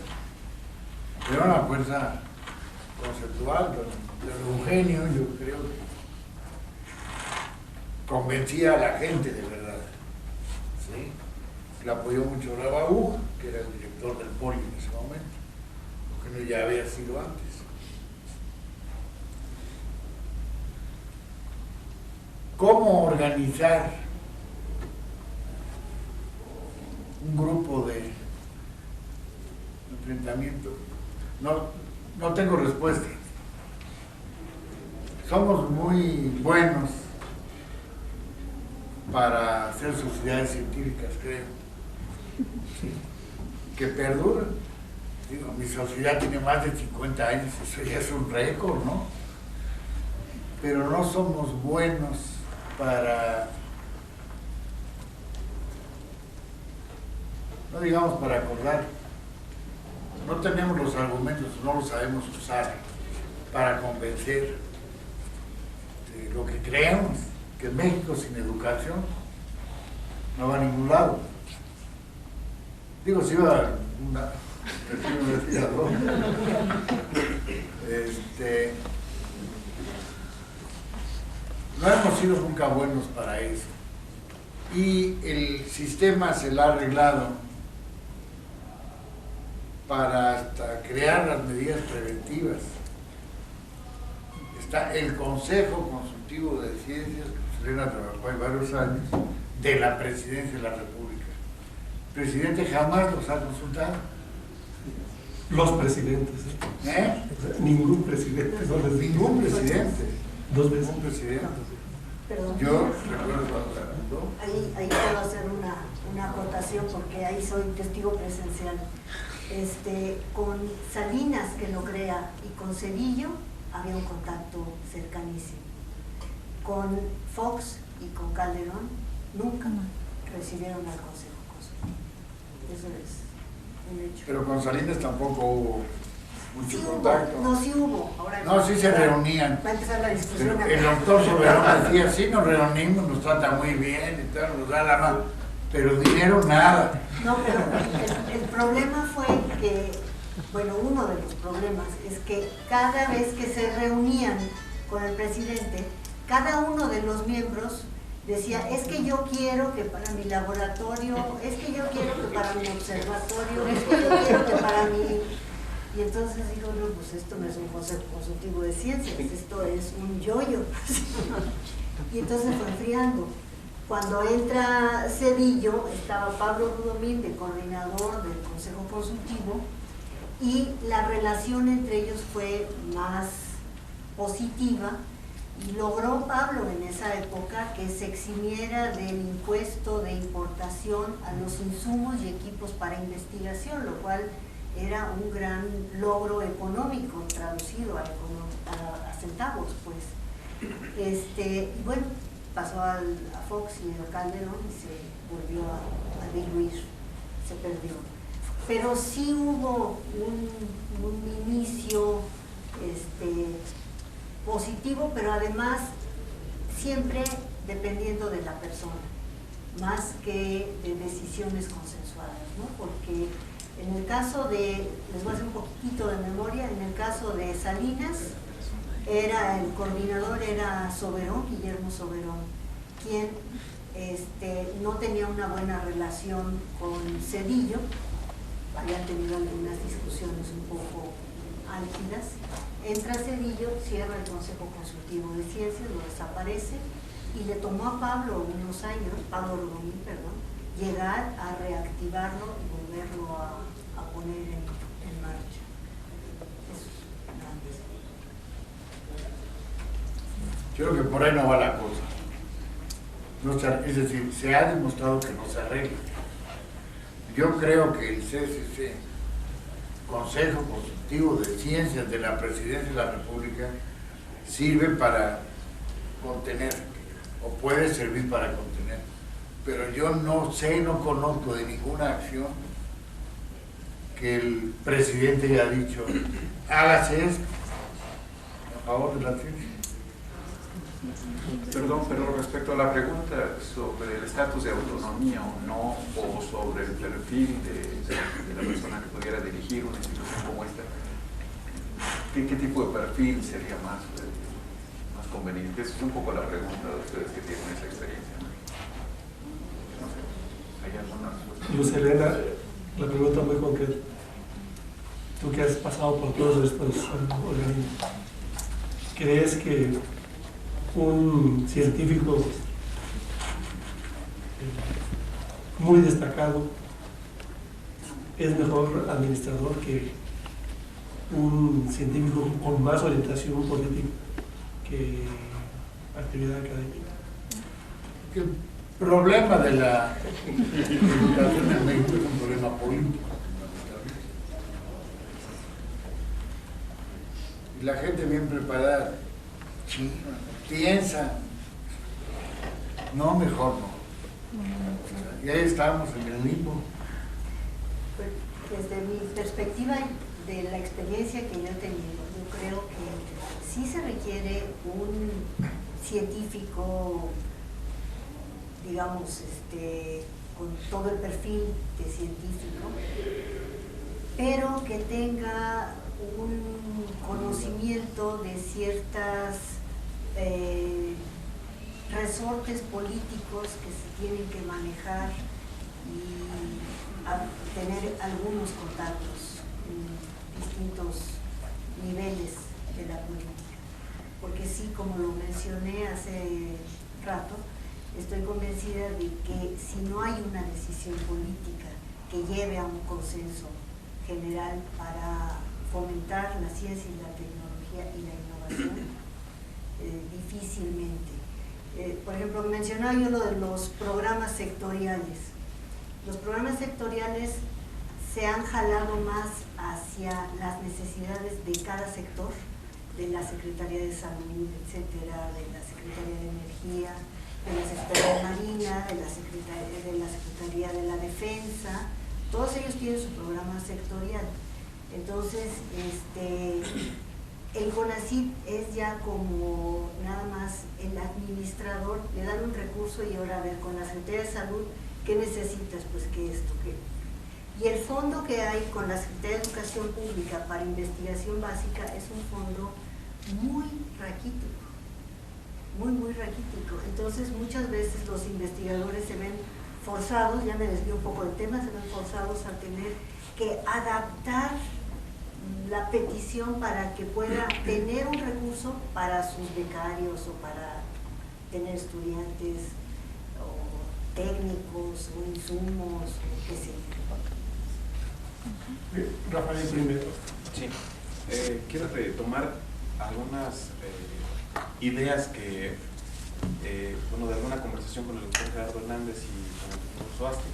pero una fuerza conceptual. Don Eugenio, yo creo que convencía a la gente de verdad, ¿sí? Le apoyó mucho Rabaú, que era el director del Poli en ese momento, porque no ya había sido antes. ¿Cómo organizar un grupo de enfrentamiento? No tengo respuesta. Somos muy buenos para hacer sociedades científicas, creo, ¿sí? Que perduran. Digo, mi sociedad tiene más de 50 años, eso ya es un récord, ¿no? Pero no somos buenos para, no digamos para acordar, no tenemos los argumentos, no los sabemos usar para convencer de lo que creemos, que México sin educación no va a ningún lado. Digo, si va a una investigador, no hemos sido nunca buenos para eso. Y el sistema se la ha arreglado para hasta crear las medidas preventivas. Está el Consejo Consultivo de Ciencias, que Selena trabajó en varios años, de la Presidencia de la República. El presidente jamás los ha consultado. Los presidentes, ¿Eh? Ningún presidente. Ningún presidente. Dos veces. Ningún presidente. Perdón. Yo recuerdo cuando Ahí puedo hacer una acotación porque ahí soy testigo presencial. Con Salinas, que lo crea, y con Cedillo había un contacto cercanísimo. Con Fox y con Calderón nunca recibieron al Consejo Consultivo. Eso es un hecho. Pero con Salinas tampoco hubo mucho Sí contacto. hubo, no, sí hubo. Ahora No, sí se reunían. Va a empezar la discusión. Pero el doctor Soberón decía, sí nos reunimos, nos trata muy bien y tal, nos da la mano, pero dinero nada. No, pero el problema fue que, bueno, uno de los problemas es que cada vez que se reunían con el presidente, cada uno de los miembros decía, es que yo quiero que para mi laboratorio, es que yo quiero que para mi observatorio, es que yo quiero que para mi... Y entonces digo, no, pues esto no es un consejo consultivo de ciencias, esto es un yoyo. Y entonces fue enfriando. Cuando entra Cedillo, estaba Pablo Rudomín de coordinador del Consejo Consultivo, y la relación entre ellos fue más positiva, y logró Pablo en esa época que se eximiera del impuesto de importación a los insumos y equipos para investigación, lo cual era un gran logro económico traducido a centavos, pues. Y bueno, pasó a Fox y a Calderón y se volvió a diluir, se perdió. Pero sí hubo un inicio positivo, pero además siempre dependiendo de la persona, más que de decisiones consensuadas, ¿no? Porque en el caso de, les voy a hacer un poquito de memoria, en el caso de Salinas, el coordinador era Soberón, Guillermo Soberón, quien no tenía una buena relación con Cedillo, habían tenido algunas discusiones un poco álgidas. Entra Cedillo, cierra el Consejo Consultivo de Ciencias, lo desaparece, y le tomó a Pablo unos años, Pablo Rudomín, perdón, llegar a reactivarlo y volverlo a poner en marcha. Eso es Yo creo que por ahí no va la cosa. Es decir, se ha demostrado que no se arregla. Yo creo que el CCC, Consejo Consultivo de Ciencias de la Presidencia de la República, sirve para contener, o puede servir para contener, pero yo no sé, no conozco de ninguna acción que el presidente haya dicho, hágase esto a favor de la ciencia. Perdón, pero respecto a la pregunta sobre el estatus de autonomía o no, o sobre el perfil de la persona que pudiera dirigir una institución como esta, ¿qué tipo de perfil sería más conveniente? Esa es un poco la pregunta de ustedes que tienen esa experiencia, ¿no? No sé, ¿hay alguna respuesta? Luz Helena, la pregunta muy concreta. Tú que has pasado por todos estos organismos, ¿crees que un científico muy destacado es mejor administrador que un científico con más orientación política que actividad académica? El problema de la educación en México es un problema político. Y la gente bien preparada piensa, no, mejor no. Y ahí estamos en el limbo. Pues, desde mi perspectiva de la experiencia que yo he tenido, yo creo que sí se requiere un científico, digamos, con todo el perfil de científico, pero que tenga un conocimiento de ciertas resortes políticos que se tienen que manejar y tener algunos contactos en distintos niveles de la política. Porque sí, como lo mencioné hace rato, estoy convencida de que si no hay una decisión política que lleve a un consenso general para fomentar la ciencia y la tecnología y la innovación, difícilmente. Por ejemplo, mencionaba yo lo de los programas sectoriales. Los programas sectoriales se han jalado más hacia las necesidades de cada sector, de la Secretaría de Salud, etcétera, de la Secretaría de Energía, de la Secretaría de Marina, de la Secretaría de la Defensa. Todos ellos tienen su programa sectorial. Entonces, el CONACYT es ya como nada más el administrador, le dan un recurso y ahora a ver, con la Secretaría de Salud, ¿qué necesitas? Pues que esto, que... Y el fondo que hay con la Secretaría de Educación Pública para investigación básica es un fondo muy raquítico, muy raquítico. Entonces, muchas veces los investigadores se ven forzados, ya me desvío un poco del tema, se ven forzados a tener que adaptar la petición para que pueda tener un recurso para sus becarios o para tener estudiantes o técnicos o insumos, qué sé. Rafael primero. Sí, quiero retomar algunas ideas que, bueno, de alguna conversación con el doctor Gerardo Hernández y con el doctor Suaste.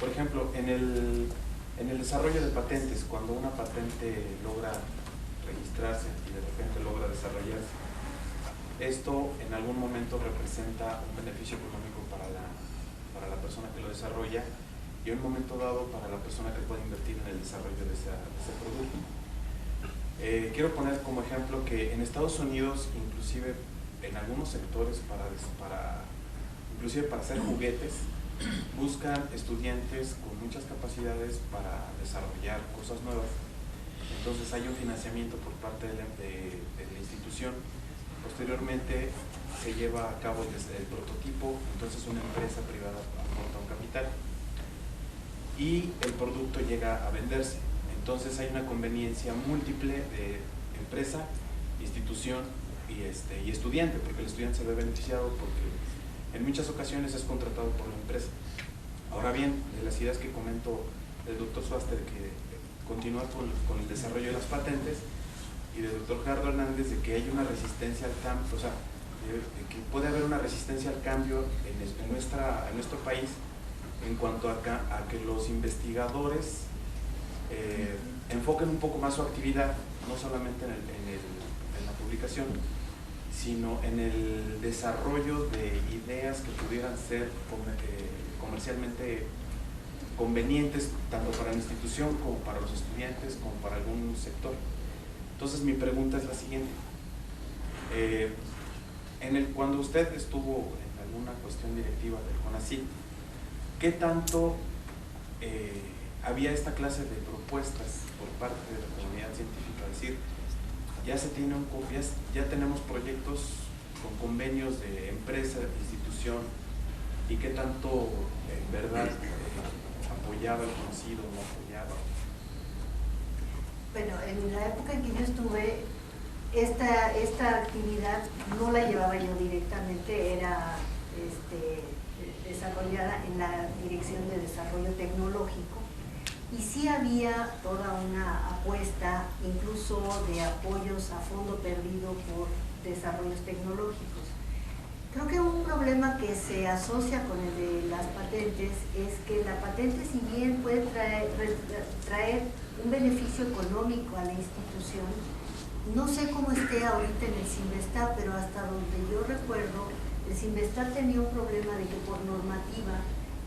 Por ejemplo, en el desarrollo de patentes, cuando una patente logra registrarse y de repente logra desarrollarse, esto en algún momento representa un beneficio económico para la persona que lo desarrolla y en un momento dado para la persona que puede invertir en el desarrollo de ese producto. Quiero poner como ejemplo que en Estados Unidos, inclusive en algunos sectores, inclusive para hacer juguetes, buscan estudiantes con muchas capacidades para desarrollar cosas nuevas. Entonces hay un financiamiento por parte de la institución. Posteriormente se lleva a cabo el prototipo, entonces una empresa privada aporta un capital y el producto llega a venderse. Entonces hay una conveniencia múltiple de empresa, institución y estudiante, porque el estudiante se ve beneficiado porque en muchas ocasiones es contratado por la empresa. Ahora bien, de las ideas que comentó el doctor Suaster, que continúa con el desarrollo de las patentes, y del doctor Gerardo Hernández, de que hay una resistencia al cambio, o sea, de que puede haber una resistencia al cambio en nuestro país en cuanto a que los investigadores enfoquen un poco más su actividad, no solamente en la publicación, sino en el desarrollo de ideas que pudieran ser comercialmente convenientes tanto para la institución como para los estudiantes como para algún sector. Entonces mi pregunta es la siguiente. Cuando usted estuvo en alguna cuestión directiva del CONACYT, ¿qué tanto había esta clase de propuestas por parte de la comunidad científica? Es decir, ya tenemos proyectos con convenios de empresa, de institución, y qué tanto en verdad apoyaba el conocido o no apoyaba. Bueno, en la época en que yo estuve, esta actividad no la llevaba yo directamente, era desarrollada en la Dirección de Desarrollo Tecnológico, y sí había toda una apuesta, incluso de apoyos a fondo perdido por desarrollos tecnológicos. Creo que un problema que se asocia con el de las patentes es que la patente, si bien puede traer un beneficio económico a la institución, no sé cómo esté ahorita en el Cinvestav, pero hasta donde yo recuerdo, el Cinvestav tenía un problema de que por normativa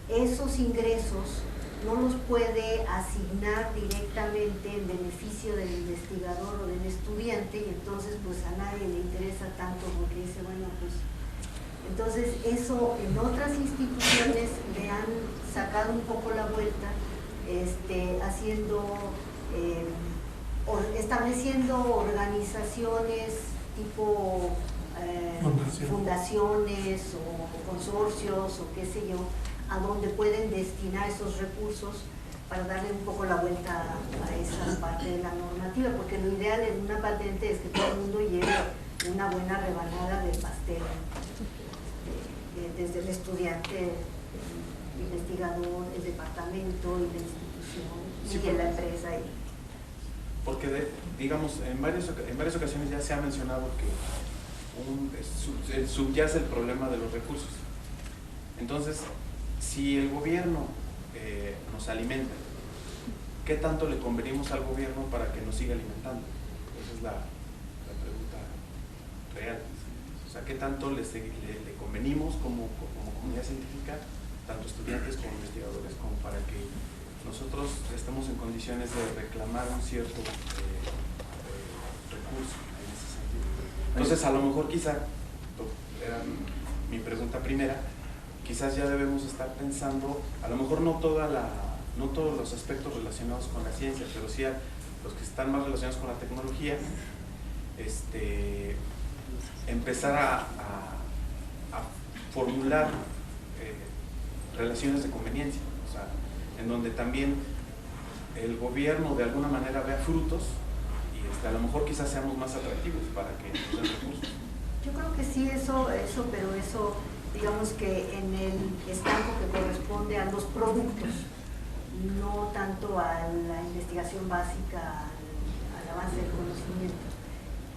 esos ingresos no los puede asignar directamente en beneficio del investigador o del estudiante, y entonces pues a nadie le interesa tanto, porque dice, bueno, pues entonces eso en otras instituciones le han sacado un poco la vuelta, estableciendo organizaciones tipo fundaciones o consorcios o qué sé yo, a donde pueden destinar esos recursos para darle un poco la vuelta a esa parte de la normativa, porque lo ideal en una patente es que todo el mundo lleve una buena rebanada del pastel, desde el estudiante, el investigador, el departamento y la institución, sí, y la empresa. Porque, digamos, en varias ocasiones ya se ha mencionado que subyace el problema de los recursos. Entonces, si el gobierno nos alimenta, ¿qué tanto le convenimos al gobierno para que nos siga alimentando? Esa es la pregunta real. O sea, ¿qué tanto le convenimos como comunidad científica, tanto estudiantes como investigadores, como para que nosotros estemos en condiciones de reclamar un cierto recurso en ese sentido? Entonces, a lo mejor quizá, era mi pregunta primera, quizás ya debemos estar pensando, a lo mejor no todos los aspectos relacionados con la ciencia, pero sí los que están más relacionados con la tecnología, empezar a formular relaciones de conveniencia, o sea, en donde también el gobierno de alguna manera vea frutos y a lo mejor quizás seamos más atractivos para que nos den recursos. Yo creo que sí, pero eso digamos que en el estanco que corresponde a los productos, no tanto a la investigación básica, al avance del conocimiento.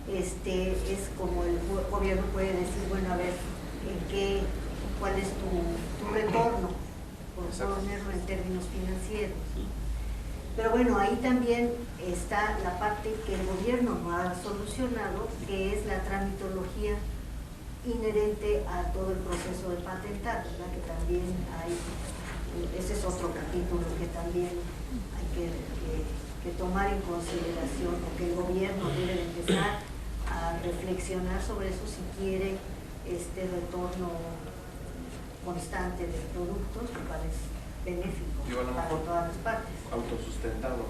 Es como el gobierno puede decir, bueno, a ver, ¿cuál es tu retorno? Por ponerlo en términos financieros. Pero bueno, ahí también está la parte que el gobierno no ha solucionado, que es la tramitología inherente a todo el proceso de patentar, ¿verdad? Que también ese es otro capítulo que también hay que tomar en consideración, porque el gobierno debe de empezar a reflexionar sobre eso si quiere este retorno constante de productos, que parece benéfico para todas las partes. Autosustentado.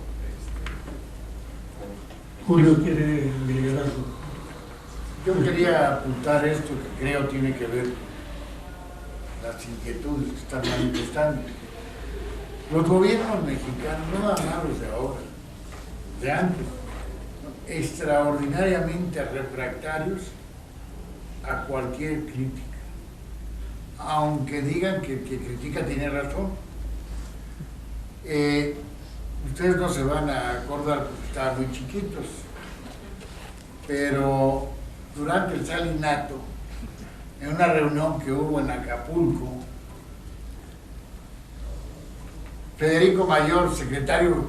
Julio quiere agregar algo. Yo quería apuntar esto que creo tiene que ver con las inquietudes que están manifestando. Los gobiernos mexicanos, no nada más los de ahora, de antes, extraordinariamente refractarios a cualquier crítica. Aunque digan que el que critica tiene razón. Ustedes no se van a acordar porque estaban muy chiquitos, pero durante el Salinato, en una reunión que hubo en Acapulco, Federico Mayor, secretario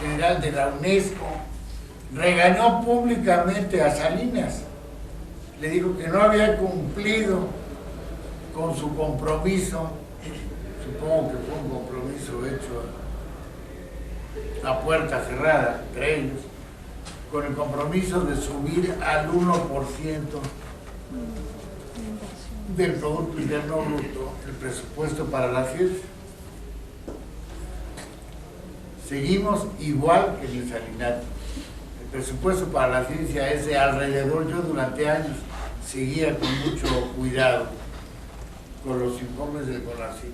general de la UNESCO, regañó públicamente a Salinas. Le dijo que no había cumplido con su compromiso, supongo que fue un compromiso hecho a puerta cerrada entre ellos, con el compromiso de subir al 1% del Producto Interno Bruto el presupuesto para la ciencia. Seguimos igual que en el Salinato. El presupuesto para la ciencia es de alrededor, yo durante años seguía con mucho cuidado con los informes del CONACYT.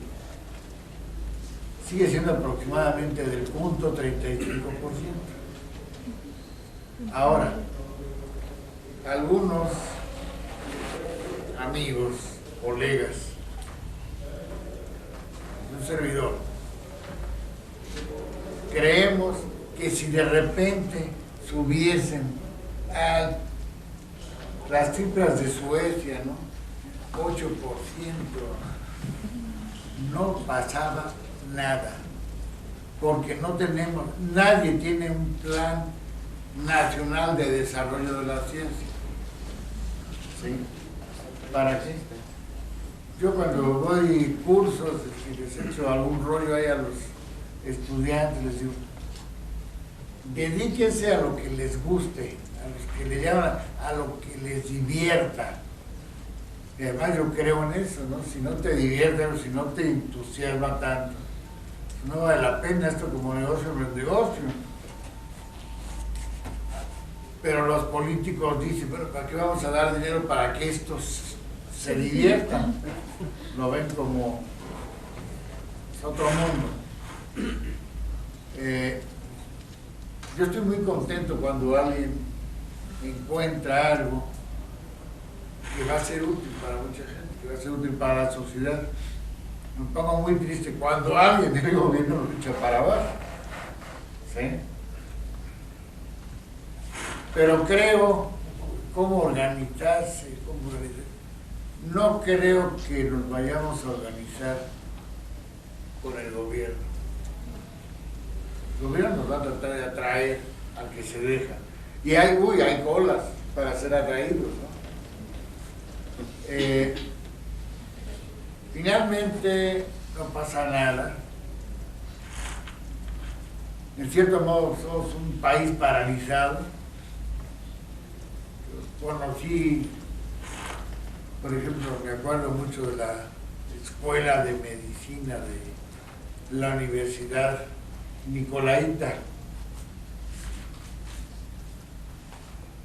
Sigue siendo aproximadamente del 0.35%. Ahora, algunos amigos, colegas, un servidor, creemos que si de repente subiesen a las cifras de Suecia, ¿no? 8%, no pasaba nada, porque no tenemos, nadie tiene un plan nacional de desarrollo de la ciencia. ¿Sí? ¿Para qué? Yo cuando doy cursos y les echo algún rollo ahí a los estudiantes, les digo, dedíquense a lo que les guste, a los que les llaman, a lo que les divierta. Y además yo creo en eso, ¿no? Si no te divierte o si no te entusiasma tanto, no vale la pena esto como negocio, no es negocio. Pero los políticos dicen, bueno, ¿para qué vamos a dar dinero para que estos se diviertan? Lo ven como otro mundo. Yo estoy muy contento cuando alguien encuentra algo que va a ser útil para mucha gente, que va a ser útil para la sociedad. Me pongo muy triste cuando alguien del gobierno lo echa para abajo. ¿Sí? Pero creo cómo organizarse, no creo que nos vayamos a organizar con el gobierno. El gobierno nos va a tratar de atraer al que se deja. Y hay colas para ser atraídos, ¿no? Finalmente no pasa nada. En cierto modo somos un país paralizado. Conocí, por ejemplo, me acuerdo mucho de la escuela de medicina de la Universidad Nicolaita.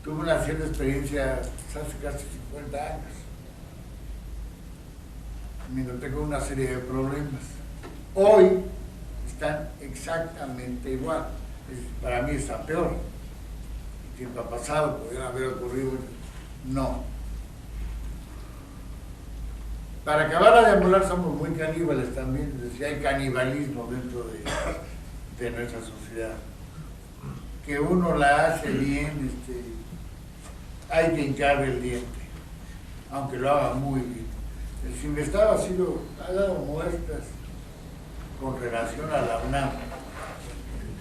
Tuve una cierta experiencia hace casi 50 años. Me noté con una serie de problemas. Hoy están exactamente igual. Para mí está peor. El tiempo ha pasado, podrían haber ocurrido. No. para acabar de amolar somos muy caníbales también, es decir, hay canibalismo dentro de nuestra sociedad. Que uno la hace bien, hay que hincarle el diente, aunque lo haga muy bien. El Cinvestav ha dado muestras con relación a la UNAM.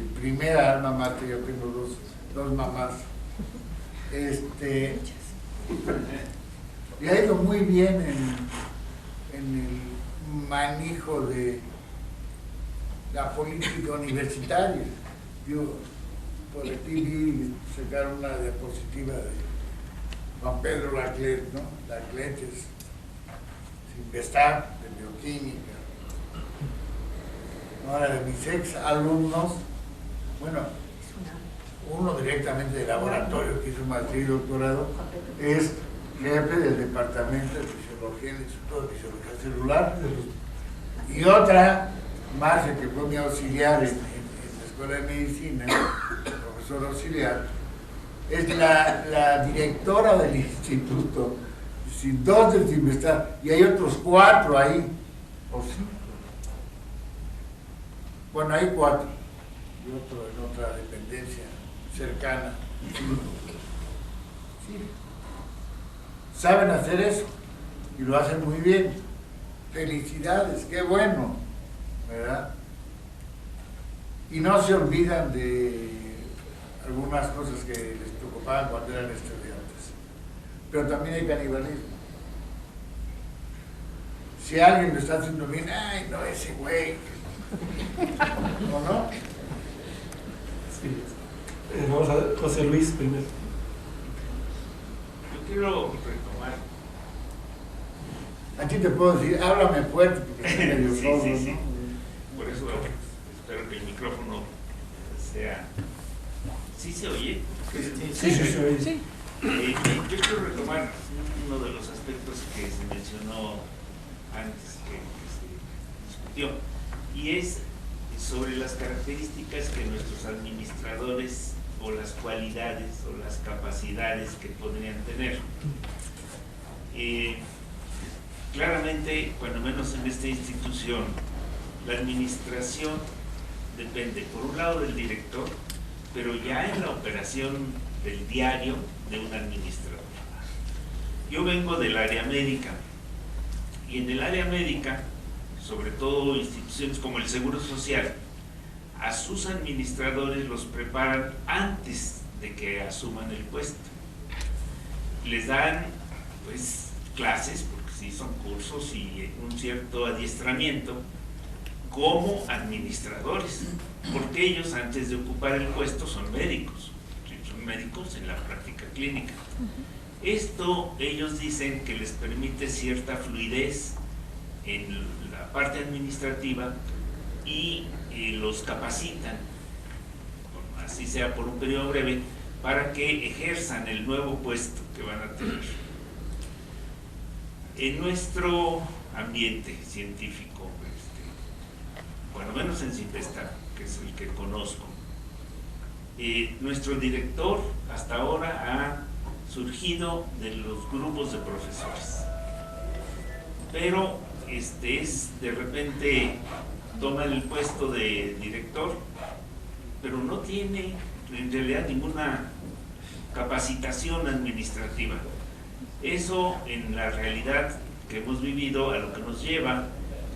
Mi primera alma mater, yo tengo dos mamás. Le ha ido muy bien en el manejo de la política universitaria. Yo por aquí vi sacar una diapositiva de Juan Pedro Laclet, ¿no? Laclet es Cinvestav, de bioquímica. Ahora, de mis ex alumnos, bueno, uno directamente del laboratorio que hizo maestría y doctorado, es jefe del departamento de fisiología, el Instituto de Fisiología Celular, y otra, Marcia, que fue mi auxiliar en la Escuela de Medicina, profesor auxiliar, es la directora del instituto, dos del Cinvestav, y hay otros 4 ahí, o 5. Bueno, hay 4, y otro en otra dependencia cercana. Sí. Saben hacer eso, y lo hacen muy bien. Felicidades, qué bueno, ¿verdad? Y no se olvidan de algunas cosas que les preocupaban cuando eran estudiantes. Pero también hay canibalismo. Si alguien lo está haciendo bien, ay, no, ese güey. ¿O no? Sí. Vamos a ver, José Luis primero. Yo quiero retomar. A ti te puedo decir, háblame fuerte, porque estoy medio Sí, sordo, sí, sí. ¿no? Por eso espero que el micrófono sea... ¿Sí se oye? Sí, se oye. Sí. Yo quiero retomar uno de los aspectos que se mencionó antes, que se discutió, y es sobre las características que nuestros administradores, o las cualidades o las capacidades que podrían tener. Claramente, cuando menos en esta institución, la administración depende, por un lado, del director, pero ya en la operación del diario de un administrador. Yo vengo del área médica, y en el área médica, sobre todo instituciones como el Seguro Social, a sus administradores los preparan antes de que asuman el puesto. Les dan, pues, clases, porque sí son cursos y un cierto adiestramiento como administradores, porque ellos antes de ocupar el puesto son médicos en la práctica clínica. Esto ellos dicen que les permite cierta fluidez en la parte administrativa y los capacitan, así sea por un periodo breve, para que ejerzan el nuevo puesto que van a tener. En nuestro ambiente científico, cuando menos en Cinvestav, que es el que conozco, nuestro director hasta ahora ha surgido de los grupos de profesores, pero de repente toma el puesto de director, pero no tiene en realidad ninguna capacitación administrativa. Eso, en la realidad que hemos vivido, a lo que nos lleva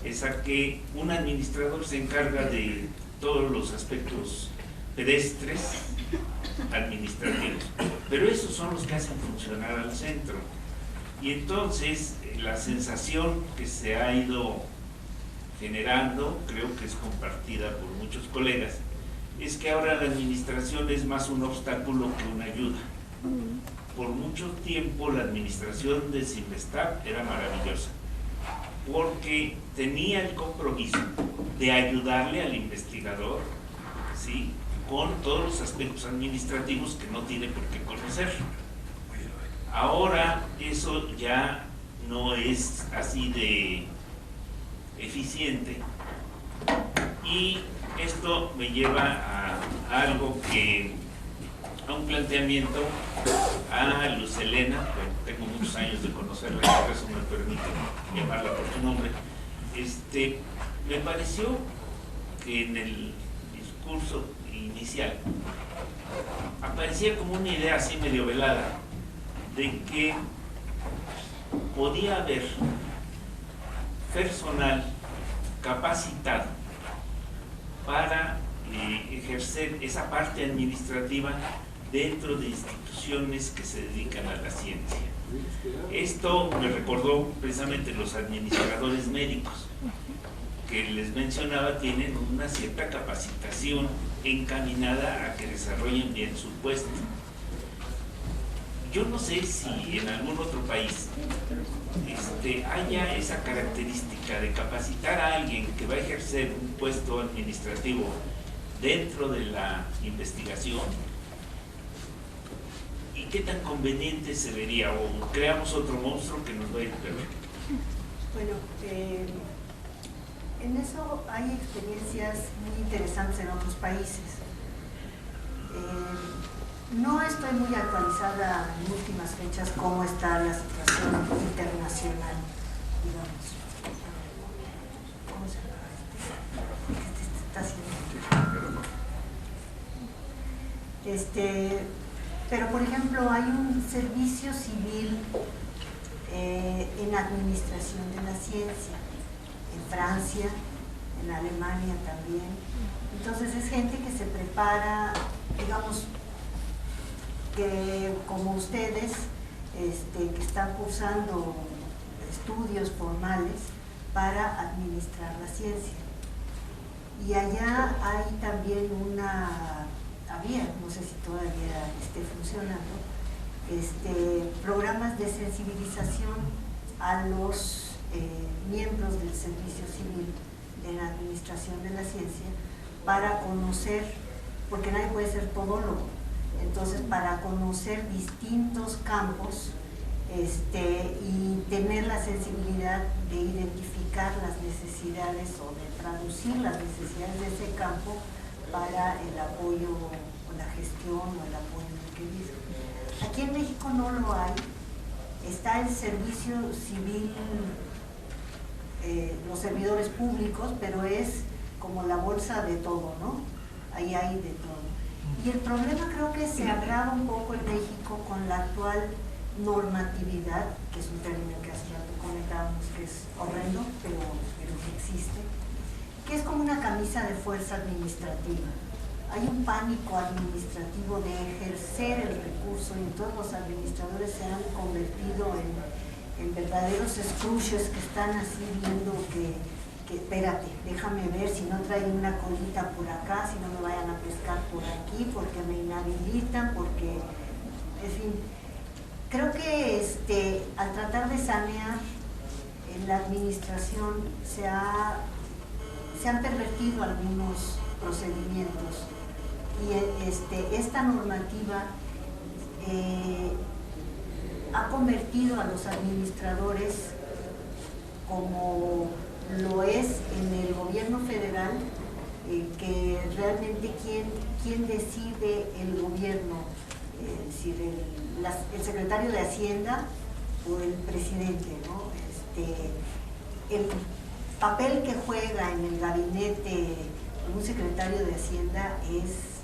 es a que un administrador se encarga de todos los aspectos pedestres administrativos, pero esos son los que hacen funcionar al centro. Y entonces la sensación que se ha ido generando, creo que es compartida por muchos colegas, es que ahora la administración es más un obstáculo que una ayuda. Por mucho tiempo la administración de Cinvestav era maravillosa, porque tenía el compromiso de ayudarle al investigador, ¿sí?, con todos los aspectos administrativos que no tiene por qué conocer. Ahora eso ya no es así de eficiente, y esto me lleva a algo a un planteamiento a Luz Helena, bueno, tengo muchos años de conocerla y por eso me permite llamarla por su nombre. Me pareció que en el discurso inicial aparecía como una idea así medio velada de que podía haber personal capacitado para ejercer esa parte administrativa dentro de instituciones que se dedican a la ciencia. Esto me recordó precisamente los administradores médicos, que les mencionaba, tienen una cierta capacitación encaminada a que desarrollen bien su puesto. Yo no sé si en algún otro país haya esa característica de capacitar a alguien que va a ejercer un puesto administrativo dentro de la investigación, y qué tan conveniente se vería, o creamos otro monstruo que nos va a ir peor. Bueno, en eso hay experiencias muy interesantes en otros países. No estoy muy actualizada en últimas fechas cómo está la situación internacional, digamos. ¿Cómo se llama? ¿Qué está haciendo? Pero por ejemplo hay un servicio civil en administración de la ciencia, en Francia, en Alemania también. Entonces es gente que se prepara, digamos, que como ustedes, que están cursando estudios formales para administrar la ciencia. Y allá hay también había, no sé si todavía esté funcionando, programas de sensibilización a los miembros del servicio civil en la administración de la ciencia para conocer, porque nadie puede ser todólogo, entonces para conocer distintos campos y tener la sensibilidad de identificar las necesidades o de traducir las necesidades de ese campo para el apoyo o la gestión o el apoyo requerido. Aquí en México no lo hay. Está el servicio civil, los servidores públicos, pero es como la bolsa de todo, ¿no? Ahí hay de todo. Y el problema creo que se agrava un poco en México con la actual normatividad, que es un término que hace rato comentábamos que es horrendo, pero que existe, que es como una camisa de fuerza administrativa. Hay un pánico administrativo de ejercer el recurso y todos los administradores se han convertido en verdaderos escruches que están así viendo que espérate, déjame ver si no traen una colita por acá, si no me vayan a pescar por aquí, porque me inhabilitan, porque, en fin, creo que al tratar de sanear en la administración se han pervertido algunos procedimientos y esta normativa ha convertido a los administradores como lo es en el gobierno federal, que realmente quién decide el gobierno, si el secretario de Hacienda o el presidente, ¿no? El papel que juega en el gabinete un secretario de Hacienda es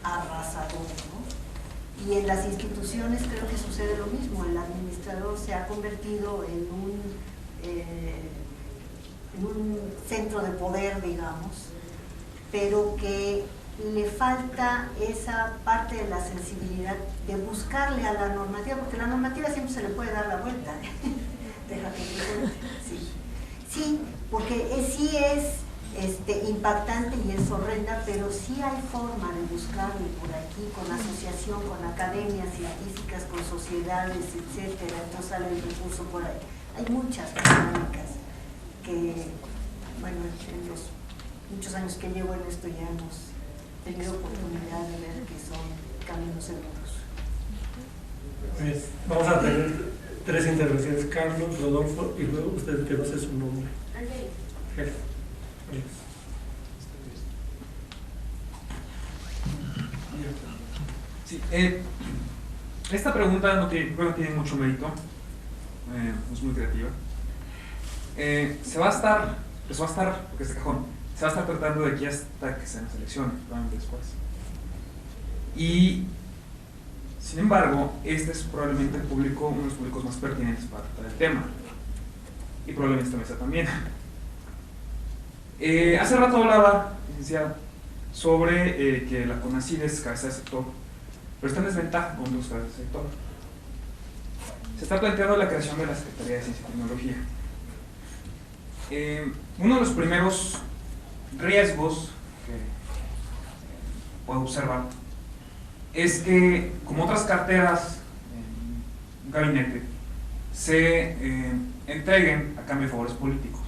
arrasador, ¿no? Y en las instituciones creo que sucede lo mismo. El administrador se ha convertido en un centro de poder, digamos, pero que le falta esa parte de la sensibilidad de buscarle a la normativa, porque la normativa siempre se le puede dar la vuelta. Déjate que sí. Sí, porque sí es impactante y es horrenda, pero sí hay forma de buscarle por aquí, con asociación, con academias científicas, con sociedades, etcétera. Entonces sale el recurso por ahí. Hay muchas dinámicas que, bueno, en los muchos años que llevo en esto ya hemos tenido oportunidad de ver que son caminos seguros. Pues vamos a tener 3 intervenciones, Carlos, Rodolfo y luego usted que no sé su nombre. Angélica. Sí, Esta pregunta no tiene mucho mérito, es muy creativa. Se va a estar, porque es cajón, se va a estar tratando de aquí hasta que sean las elecciones, probablemente después. Y, sin embargo, este es probablemente el público, uno de los públicos más pertinentes para tratar el tema. Y probablemente esta mesa también. Hace rato hablaba, licenciada, sobre que la CONACYT es cabeza de sector, pero está en desventaja con otros cabezas de sector. Se está planteando la creación de la Secretaría de Ciencia y Tecnología. Uno de los primeros riesgos que puedo observar es que, como otras carteras en un gabinete, se entreguen a cambio de favores políticos.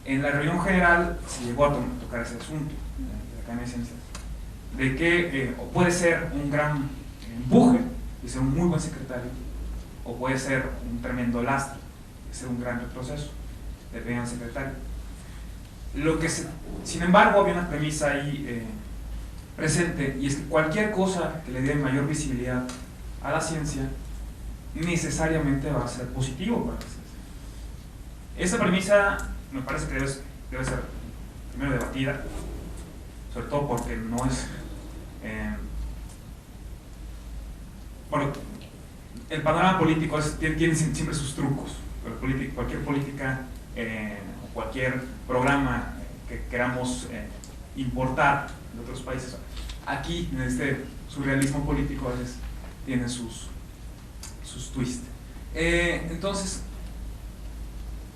En la reunión general se llegó a tocar ese asunto de la Academia de Ciencias, de que o puede ser un gran empuje y ser un muy buen secretario, o puede ser un tremendo lastre y ser un gran retroceso, depende del secretario. Sin embargo, había una premisa ahí presente, y es que cualquier cosa que le dé mayor visibilidad a la ciencia necesariamente va a ser positivo para la ciencia. Esa premisa me parece que debe ser primero debatida, sobre todo porque no es bueno, el panorama político tiene siempre sus trucos, pero cualquier política o cualquier programa que queramos importar de otros países, aquí en este surrealismo político a veces tiene sus twists. Entonces,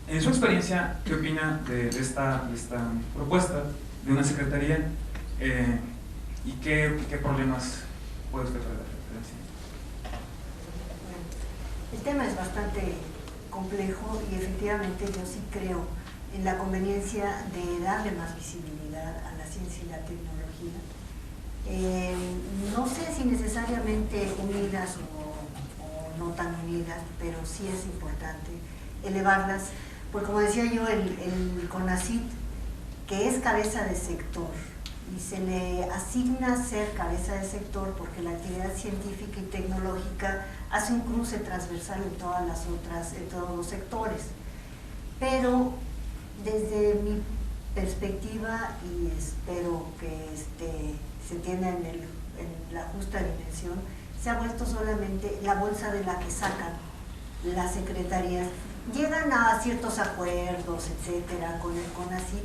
en su experiencia, ¿qué opina de esta propuesta de una secretaría y qué problemas puede usted traer? El tema es bastante complejo y efectivamente yo sí creo en la conveniencia de darle más visibilidad a la ciencia y la tecnología. No sé si necesariamente unidas o no tan unidas, pero sí es importante elevarlas, porque como decía yo, el CONACYT, que es cabeza de sector, y se le asigna ser cabeza de sector porque la actividad científica y tecnológica hace un cruce transversal en todos los sectores. Pero desde mi perspectiva, y espero que se entienda en la justa dimensión, se ha vuelto solamente la bolsa de la que sacan las secretarías. Llegan a ciertos acuerdos, etcétera, con el CONACYT,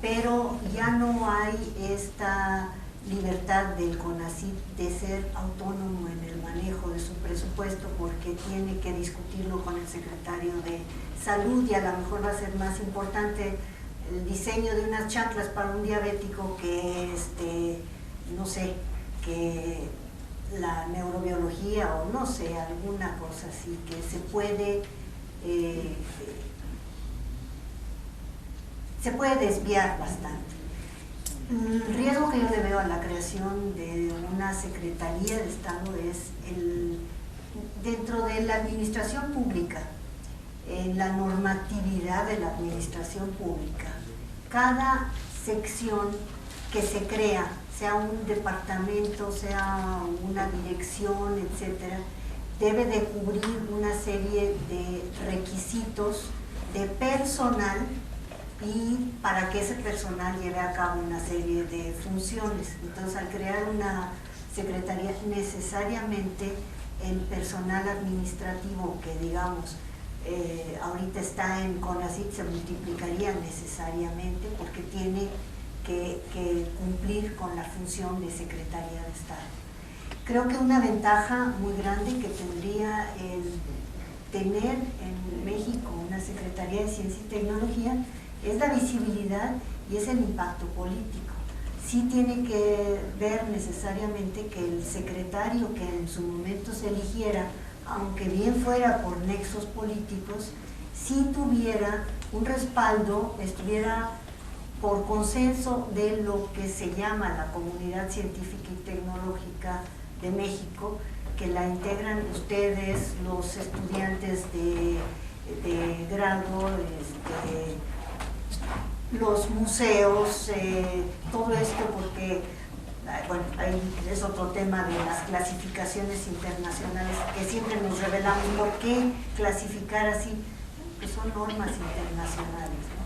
pero ya no hay esta libertad del CONACYT de ser autónomo en el manejo de su presupuesto, porque tiene que discutirlo con el secretario de Salud, y a lo mejor va a ser más importante el diseño de unas chanclas para un diabético que no sé, que la neurobiología, o no sé, alguna cosa así que se puede desviar bastante. El riesgo que yo le veo a la creación de una Secretaría de Estado es dentro de la administración pública, en la normatividad de la administración pública, cada sección que se crea, sea un departamento, sea una dirección, etcétera, debe de cubrir una serie de requisitos de personal, y para que ese personal lleve a cabo una serie de funciones. Entonces, al crear una secretaría, necesariamente el personal administrativo que, digamos, ahorita está en CONACYT se multiplicaría necesariamente, porque tiene que cumplir con la función de Secretaría de Estado. Creo que una ventaja muy grande que tendría el tener en México una Secretaría de Ciencia y Tecnología es la visibilidad y es el impacto político. Sí tiene que ver necesariamente que el secretario que en su momento se eligiera, aunque bien fuera por nexos políticos, sí tuviera un respaldo, estuviera por consenso de lo que se llama la comunidad científica y tecnológica de México, que la integran ustedes, los estudiantes de grado, los museos, todo esto, porque bueno, ahí es otro tema de las clasificaciones internacionales, que siempre nos revelamos por qué clasificar así, pues son normas internacionales, ¿no?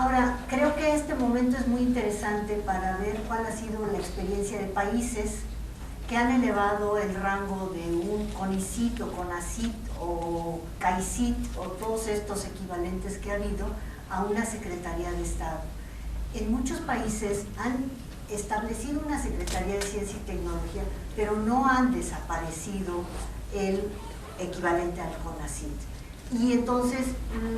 Ahora, creo que este momento es muy interesante para ver cuál ha sido la experiencia de países que han elevado el rango de un CONICYT o CONACYT o CAICYT o todos estos equivalentes que ha habido a una Secretaría de Estado. En muchos países han establecido una Secretaría de Ciencia y Tecnología, pero no han desaparecido el equivalente al CONACYT. Y entonces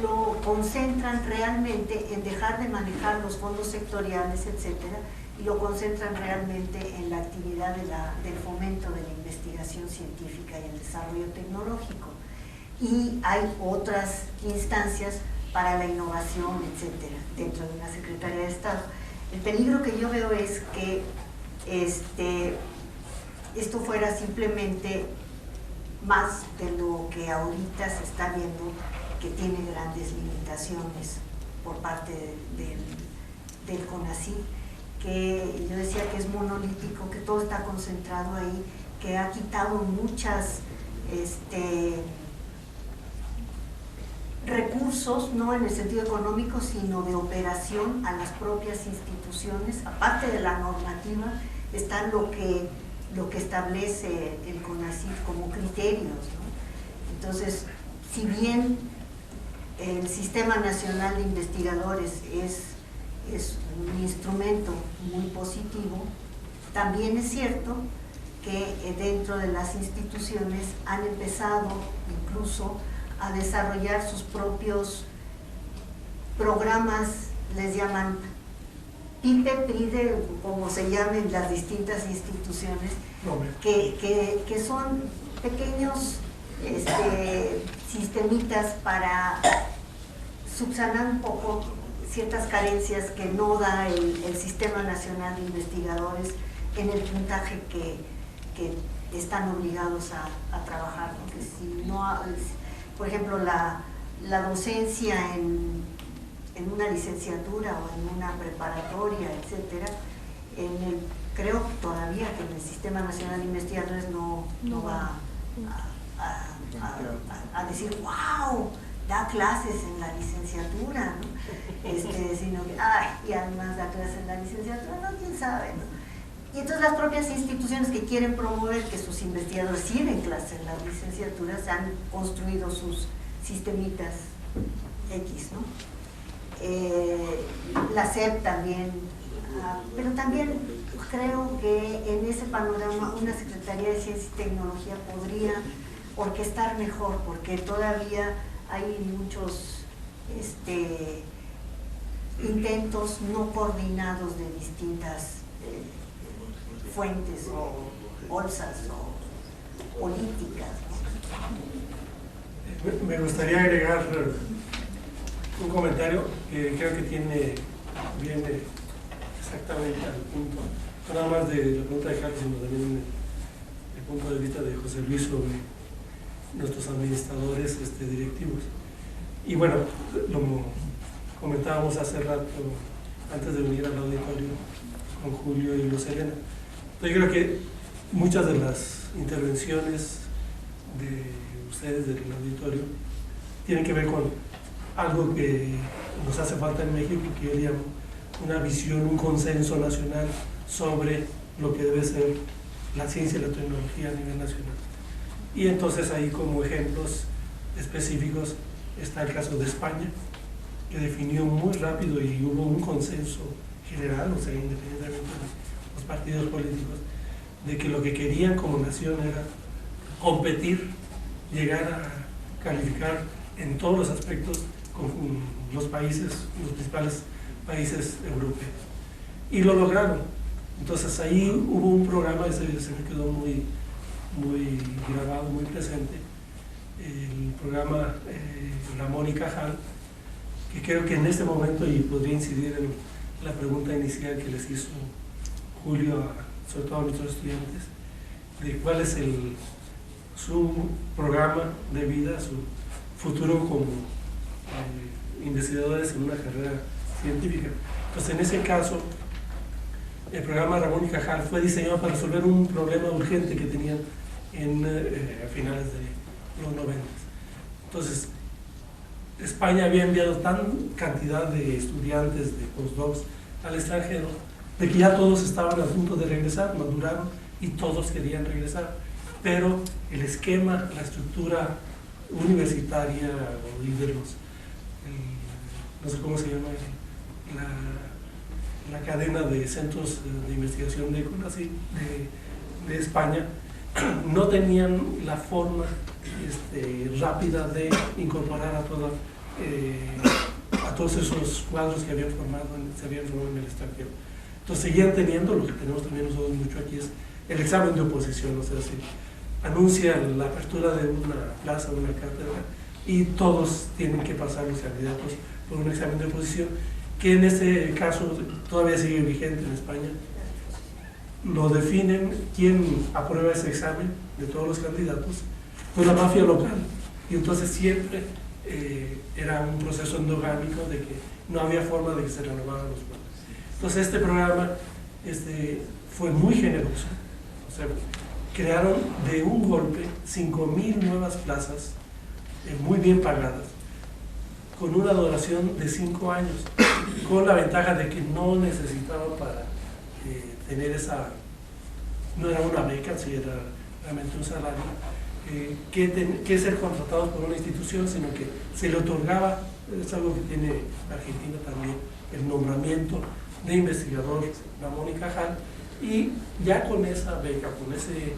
lo concentran realmente en dejar de manejar los fondos sectoriales, etcétera, y lo concentran realmente en la actividad del fomento de la investigación científica y el desarrollo tecnológico. Y hay otras instancias para la innovación, etcétera, dentro de una Secretaría de Estado. El peligro que yo veo es que esto fuera simplemente más de lo que ahorita se está viendo, que tiene grandes limitaciones por parte del CONACYT, que yo decía que es monolítico, que todo está concentrado ahí, que ha quitado muchas recursos, no en el sentido económico, sino de operación a las propias instituciones. Aparte de la normativa, está lo que establece el CONACYT como criterios, ¿no? Entonces, si bien el Sistema Nacional de Investigadores es un instrumento muy positivo, también es cierto que dentro de las instituciones han empezado incluso a desarrollar sus propios programas, les llaman PIPE, PRIDE, como se llamen las distintas instituciones, que son pequeños sistemitas para subsanar un poco ciertas carencias que no da el Sistema Nacional de Investigadores en el puntaje que están obligados a trabajar, porque si no, por ejemplo, la docencia en una licenciatura o en una preparatoria, etcétera, creo todavía que en el Sistema Nacional de Investigadores no va a decir, wow, da clases en la licenciatura, ¿no? Sino que, y además da clases en la licenciatura, no, quién sabe, ¿no? Y entonces las propias instituciones que quieren promover que sus investigadores sí den clases en las licenciaturas han construido sus sistemitas X, ¿no? La SEP también, pero también creo que en ese panorama una Secretaría de Ciencia y Tecnología podría orquestar mejor, porque todavía hay muchos intentos no coordinados de distintas fuentes o bolsas o políticas, ¿no? Me gustaría agregar un comentario que creo que viene exactamente al punto, no nada más de la pregunta de Carlos, sino también el punto de vista de José Luis sobre nuestros administradores directivos. Y bueno, lo comentábamos hace rato, antes de venir al auditorio, con Julio y Luz Helena. Yo creo que muchas de las intervenciones de ustedes del auditorio tienen que ver con algo que nos hace falta en México, que yo llamo una visión, un consenso nacional sobre lo que debe ser la ciencia y la tecnología a nivel nacional. Y entonces ahí como ejemplos específicos está el caso de España, que definió muy rápido y hubo un consenso general, o sea, independientemente de los partidos políticos, de que lo que querían como nación era competir, llegar a calificar en todos los aspectos con los principales países europeos. Y lo lograron. Entonces ahí hubo un programa, ese se me quedó muy grabado, muy presente, el programa Ramón y Cajal, que creo que en este momento, y podría incidir en la pregunta inicial que les hizo Julio, sobre todo a nuestros estudiantes, de cuál es su programa de vida, su futuro como investigadores en una carrera científica. Pues en ese caso, el programa Ramón y Cajal fue diseñado para resolver un problema urgente que tenían a finales de los 90. Entonces, España había enviado tan cantidad de estudiantes de postdocs al extranjero, de que ya todos estaban a punto de regresar, maduraron y todos querían regresar. Pero el esquema, la estructura universitaria o de no sé cómo se llama, la cadena de centros de investigación de España, no tenían la forma rápida de incorporar a todos esos cuadros que se habían formado en el extranjero. Entonces seguían teniendo, lo que tenemos también nosotros mucho aquí es el examen de oposición, o sea, se anuncia la apertura de una plaza, una cátedra, y todos tienen que pasar los candidatos por un examen de oposición, que en este caso todavía sigue vigente en España. Lo definen quién aprueba ese examen de todos los candidatos, pues la mafia local, y entonces siempre era un proceso endogámico de que no había forma de que se renovaran los pueblos. Entonces este programa fue muy generoso, o sea, crearon de un golpe 5,000 nuevas plazas muy bien pagadas, con una duración de 5 años, con la ventaja de que no necesitaba para tener no era una beca, sí era realmente un salario, que ser contratados por una institución, sino que se le otorgaba, es algo que tiene Argentina también, el nombramiento de investigador Ramón y Cajal, y ya con esa beca, con ese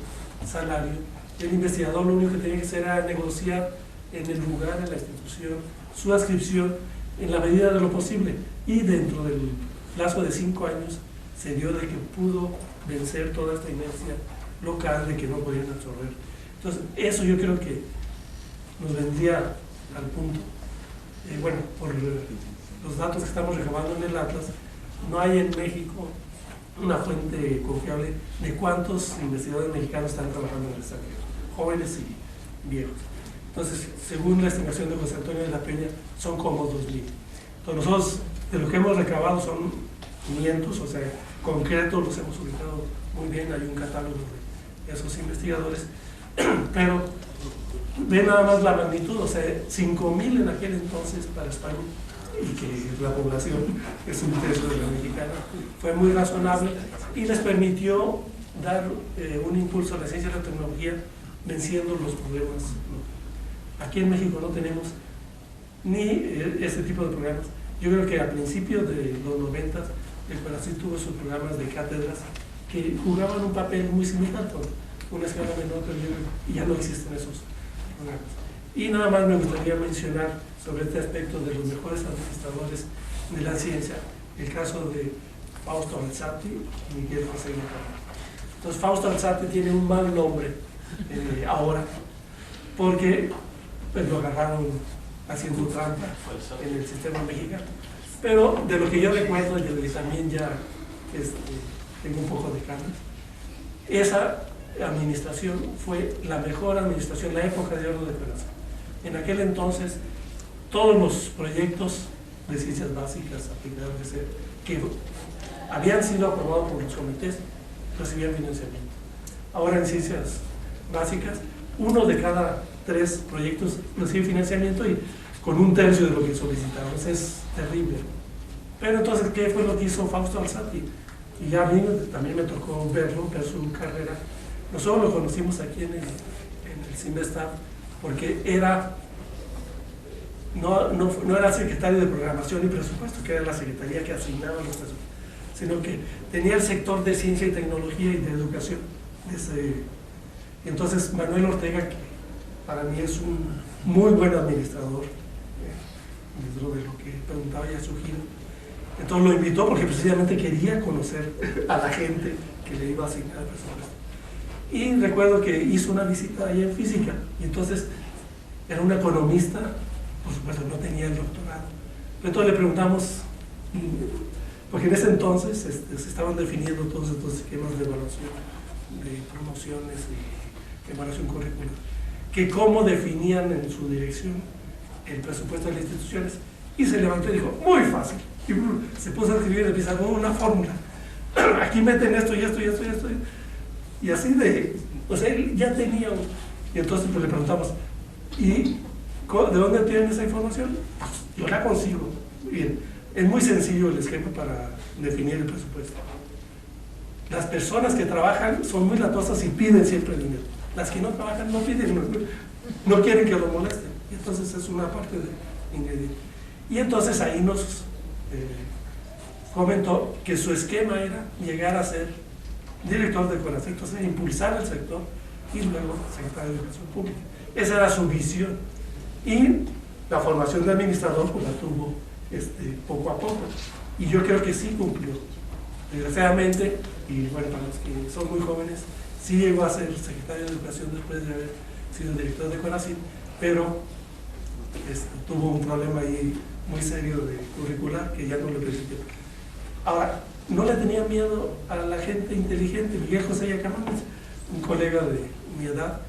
salario, el investigador lo único que tenía que hacer era negociar en el lugar, en la institución, su adscripción en la medida de lo posible, y dentro del plazo de 5 años se dio de que pudo vencer toda esta inercia local de que no podían absorber. Entonces eso yo creo que nos vendría al punto. Bueno, por los datos que estamos recabando en el Atlas, no hay en México una fuente confiable de cuántos investigadores mexicanos están trabajando en el extranjero, jóvenes y viejos. Entonces, según la estimación de José Antonio de la Peña, son como 2,000. Entonces nosotros, de lo que hemos recabado son 500, o sea, concretos los hemos ubicado muy bien, hay un catálogo de esos investigadores, pero ve nada más la magnitud, o sea, 5,000 en aquel entonces para España, y que la población es un tercio de la mexicana, fue muy razonable y les permitió dar un impulso a la ciencia y la tecnología venciendo los problemas. Aquí en México no tenemos ni ese tipo de programas. Yo creo que a principios de los 90 el CONACYT tuvo sus programas de cátedras que jugaban un papel muy similar, con una escala menor, y ya no existen esos programas. Y nada más me gustaría mencionar sobre este aspecto de los mejores administradores de la ciencia, el caso de Fausto Alzati y Miguel José Guerra. Entonces Fausto Alzati tiene un mal nombre ahora, porque pues, lo agarraron haciendo trampa en el sistema mexicano. Pero de lo que yo recuerdo, y también ya tengo un poco de carne, esa administración fue la mejor administración, la época de oro de CONACYT. En aquel entonces, todos los proyectos de ciencias básicas aplicadas que habían sido aprobados por los comités recibían financiamiento. Ahora en ciencias básicas, 1 de cada 3 proyectos recibe financiamiento y con 1/3 de lo que solicitamos. Es terrible. Pero entonces, ¿qué fue lo que hizo Fausto Alzati? Y ya a mí también me tocó verlo, ver su carrera. Nosotros lo conocimos aquí en el CIMBESTAB, porque no era secretario de programación y presupuesto, que era la secretaría que asignaba los presupuestos, sino que tenía el sector de ciencia y tecnología y de educación. Entonces Manuel Ortega, que para mí es un muy buen administrador, dentro de lo que preguntaba ya su giro, entonces lo invitó porque precisamente quería conocer a la gente que le iba a asignar el presupuesto. Y recuerdo que hizo una visita allá en física, y entonces era un economista, por supuesto no tenía el doctorado. Entonces le preguntamos, porque en ese entonces se estaban definiendo todos estos esquemas de evaluación, de promociones y evaluación curricular, que cómo definían en su dirección el presupuesto de las instituciones, y se levantó y dijo, muy fácil, y se puso a escribir en el pizarrón una fórmula. aquí meten esto y esto y esto y esto. Y así de, o sea, él ya tenía, y entonces pues le preguntamos, ¿y de dónde tienen esa información? Yo la consigo. Bien, es muy sencillo el esquema para definir el presupuesto. Las personas que trabajan son muy latosas y piden siempre dinero. Las que no trabajan no piden, no quieren que lo molesten. Y entonces es una parte de ingrediente. Y entonces ahí nos comentó que su esquema era llegar a ser director de CONACYT, entonces impulsar el sector y luego secretario de Educación Pública. Esa era su visión. Y la formación de administrador pues la tuvo poco a poco. Y yo creo que sí cumplió. Desgraciadamente, y bueno, para los que son muy jóvenes, sí llegó a ser secretario de Educación después de haber sido director de CONACYT, pero tuvo un problema ahí muy serio de curricular que ya no le permitió. Ahora, no le tenía miedo a la gente inteligente. Miguel José Yacamanes, un colega de mi edad,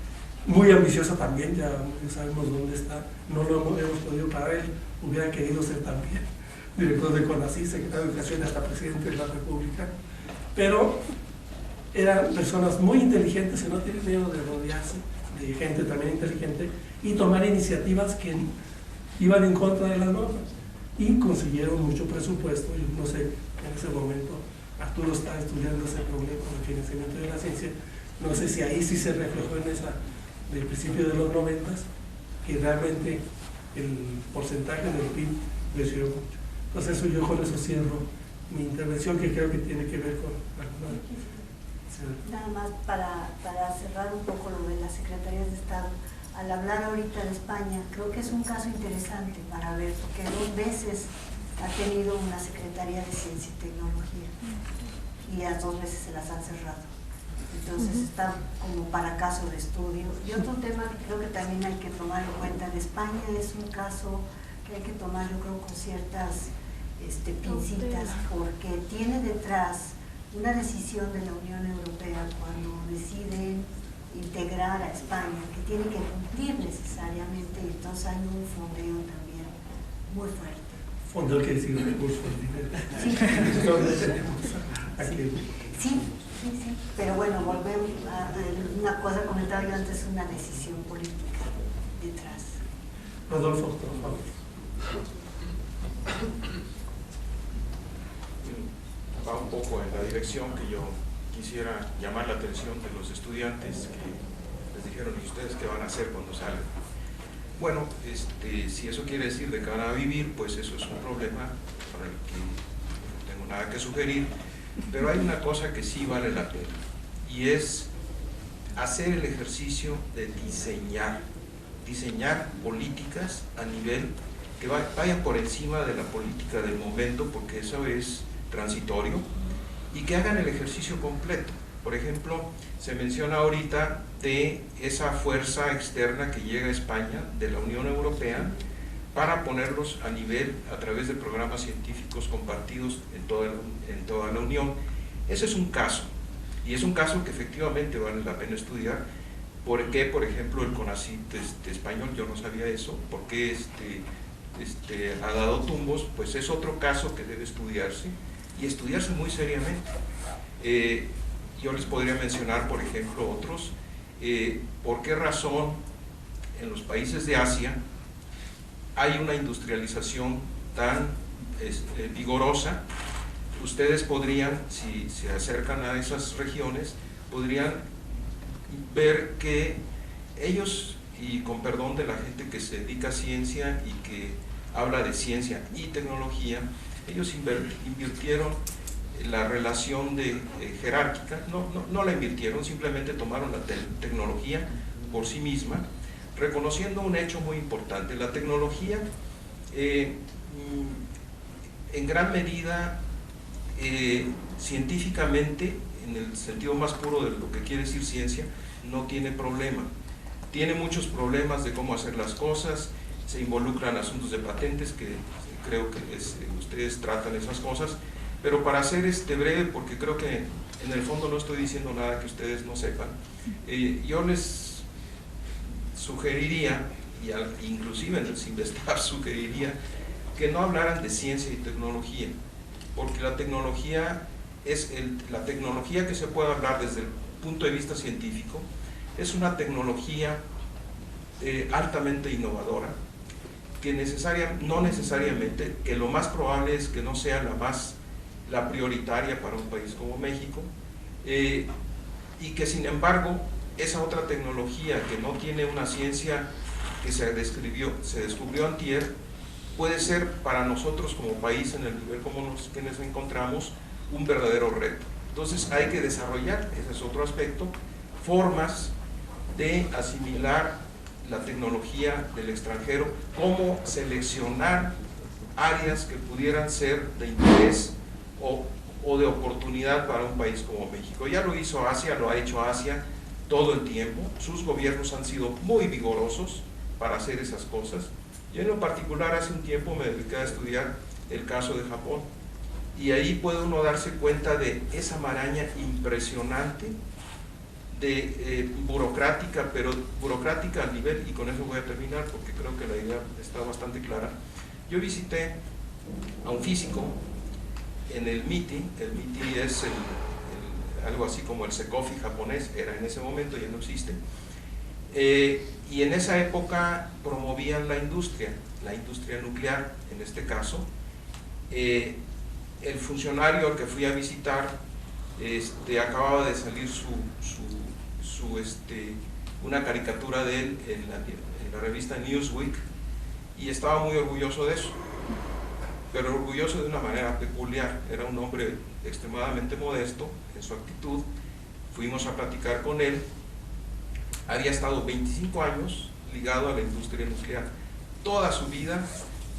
muy ambicioso también, ya sabemos dónde está, no lo hemos podido parar, él hubiera querido ser también director de CONACYT, secretario de Educación, hasta presidente de la República, pero eran personas muy inteligentes y no tienen miedo de rodearse de gente también inteligente y tomar iniciativas que iban en contra de las normas, y consiguieron mucho presupuesto. Yo no sé, en ese momento Arturo está estudiando ese problema del financiamiento de la ciencia, no sé si ahí sí se reflejó en esa del principio de los 90, que realmente el porcentaje del PIB creció mucho. Entonces yo con eso cierro mi intervención, que creo que tiene que ver con alguna... Nada más para cerrar un poco lo de las secretarías de Estado. Al hablar ahorita de España, creo que es un caso interesante para ver, porque 2 veces ha tenido una Secretaría de Ciencia y Tecnología y las 2 veces se las han cerrado. Entonces está como para caso de estudio. Y otro tema que creo que también hay que tomar en cuenta de España es un caso que hay que tomar, yo creo, con ciertas pincitas, porque tiene detrás una decisión de la Unión Europea cuando deciden integrar a España, que tiene que cumplir necesariamente, entonces hay un fondeo también muy fuerte. Fondeo quiere decir recursos, dinero. Sí. Sí, pero bueno, volvemos a una cosa comentaba yo antes, una decisión política detrás. Rodolfo, por favor. Va un poco en la dirección que yo quisiera llamar la atención de los estudiantes que les dijeron: ¿y ustedes qué van a hacer cuando salgan? Bueno, si eso quiere decir de que van a vivir, pues eso es un problema para el que no tengo nada que sugerir, pero hay una cosa que sí vale la pena, y es hacer el ejercicio de diseñar políticas a nivel que vayan por encima de la política del momento, porque eso es transitorio, y que hagan el ejercicio completo. Por ejemplo, se menciona ahorita de esa fuerza externa que llega a España, de la Unión Europea, para ponerlos a nivel a través de programas científicos compartidos en toda la Unión. Ese es un caso, y es un caso que efectivamente vale la pena estudiar. ¿Por qué, por ejemplo, el CONACYT español, yo no sabía eso, por qué ha dado tumbos? Pues es otro caso que debe estudiarse, y estudiarse muy seriamente. Yo les podría mencionar, por ejemplo, otros. ¿Por qué razón en los países de Asia hay una industrialización tan vigorosa? Ustedes podrían, si se acercan a esas regiones, podrían ver que ellos, y con perdón de la gente que se dedica a ciencia y que habla de ciencia y tecnología, ellos invirtieron la relación jerárquica, no la invirtieron, simplemente tomaron la tecnología por sí misma, reconociendo un hecho muy importante. La tecnología, en gran medida, científicamente, en el sentido más puro de lo que quiere decir ciencia, no tiene problema. Tiene muchos problemas de cómo hacer las cosas, se involucran asuntos de patentes, que creo que ustedes tratan esas cosas, pero para ser breve, porque creo que en el fondo no estoy diciendo nada que ustedes no sepan, yo les sugeriría, y inclusive en el Sinvestab sugeriría, que no hablaran de ciencia y tecnología, porque la tecnología es la tecnología que se puede hablar desde el punto de vista científico, es una tecnología altamente innovadora, que no necesariamente, que lo más probable es que no sea la prioritaria para un país como México, y que sin embargo esa otra tecnología que no tiene una ciencia que se descubrió antier, puede ser para nosotros como país, en el nivel como que nos encontramos, un verdadero reto. Entonces hay que desarrollar, ese es otro aspecto, formas de asimilar la tecnología del extranjero, cómo seleccionar áreas que pudieran ser de interés o de oportunidad para un país como México. Ya lo hizo Asia, lo ha hecho Asia todo el tiempo, sus gobiernos han sido muy vigorosos para hacer esas cosas. Yo en lo particular hace un tiempo me dediqué a estudiar el caso de Japón, y ahí puede uno darse cuenta de esa maraña impresionante de burocrática, pero burocrática al nivel, y con eso voy a terminar porque creo que la idea está bastante clara. Yo visité a un físico en el MITI es algo así como el SECOFI japonés, era en ese momento, ya no existe, y en esa época promovían la industria nuclear en este caso. El funcionario al que fui a visitar acababa de salir una caricatura de él en la revista Newsweek, y estaba muy orgulloso de eso, pero orgulloso de una manera peculiar. Era un hombre extremadamente modesto en su actitud. Fuimos a platicar con él. Había estado 25 años ligado a la industria nuclear. Toda su vida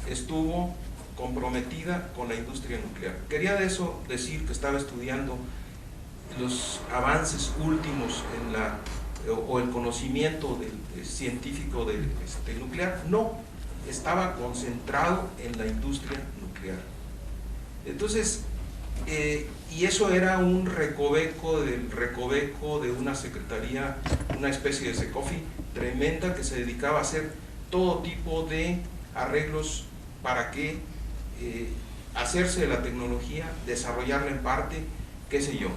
estuvo comprometida con la industria nuclear. Quería de eso decir que estaba estudiando los avances últimos o el conocimiento científico del nuclear. No, estaba concentrado en la industria nuclear. Entonces, y eso era un recoveco de una secretaría, una especie de SECOFI tremenda, que se dedicaba a hacer todo tipo de arreglos para que hacerse de la tecnología, desarrollarla en parte, qué sé yo.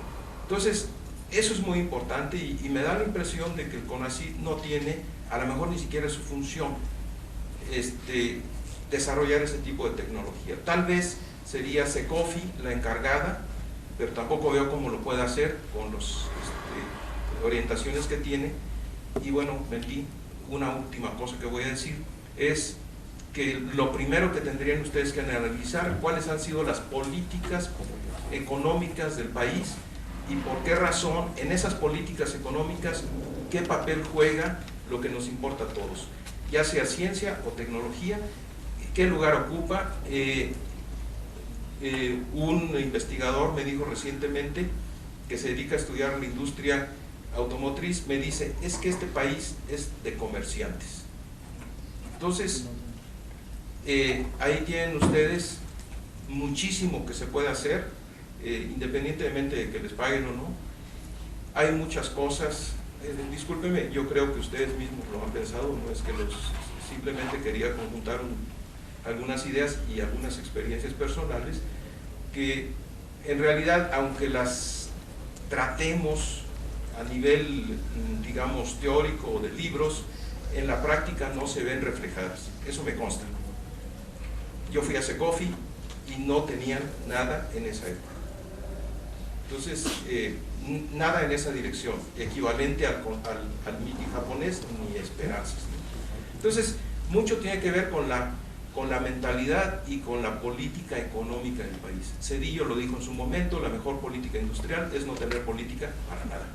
Entonces, eso es muy importante, y me da la impresión de que el CONACYT no tiene, a lo mejor ni siquiera es su función, desarrollar ese tipo de tecnología. Tal vez sería SECOFI la encargada, pero tampoco veo cómo lo puede hacer con las orientaciones que tiene. Y bueno, mentí. Una última cosa que voy a decir es que lo primero que tendrían ustedes que analizar, cuáles han sido las políticas económicas del país, y por qué razón en esas políticas económicas, qué papel juega lo que nos importa a todos, ya sea ciencia o tecnología, qué lugar ocupa. Un investigador me dijo recientemente, que se dedica a estudiar la industria automotriz, me dice, es que este país es de comerciantes. Entonces, ahí tienen ustedes muchísimo que se puede hacer, independientemente de que les paguen o no. Hay muchas cosas, discúlpeme, yo creo que ustedes mismos lo han pensado, no es que simplemente quería conjuntar algunas ideas y algunas experiencias personales, que en realidad, aunque las tratemos a nivel, digamos, teórico o de libros, en la práctica no se ven reflejadas. Eso me consta. Yo fui a SECOFI y no tenían nada en esa época. Entonces, nada en esa dirección, equivalente al MITI japonés, ni esperanzas, ¿no? Entonces, mucho tiene que ver con la mentalidad y con la política económica del país. Cedillo lo dijo en su momento, la mejor política industrial es no tener política para nada.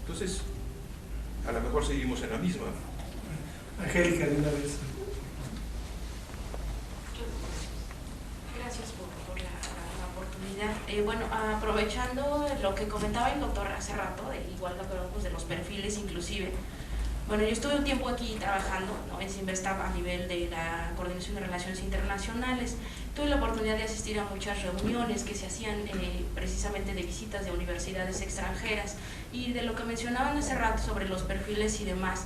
Entonces, a lo mejor seguimos en la misma. Angélica, de una vez. Gracias por la oportunidad. Bueno, aprovechando lo que comentaba el doctor hace rato, igual lo hablamos de los perfiles inclusive. Bueno, yo estuve un tiempo aquí trabajando, ¿no?, en Sinvestab a nivel de la Coordinación de Relaciones Internacionales. Tuve la oportunidad de asistir a muchas reuniones que se hacían precisamente de visitas de universidades extranjeras, y de lo que mencionaban hace rato sobre los perfiles y demás.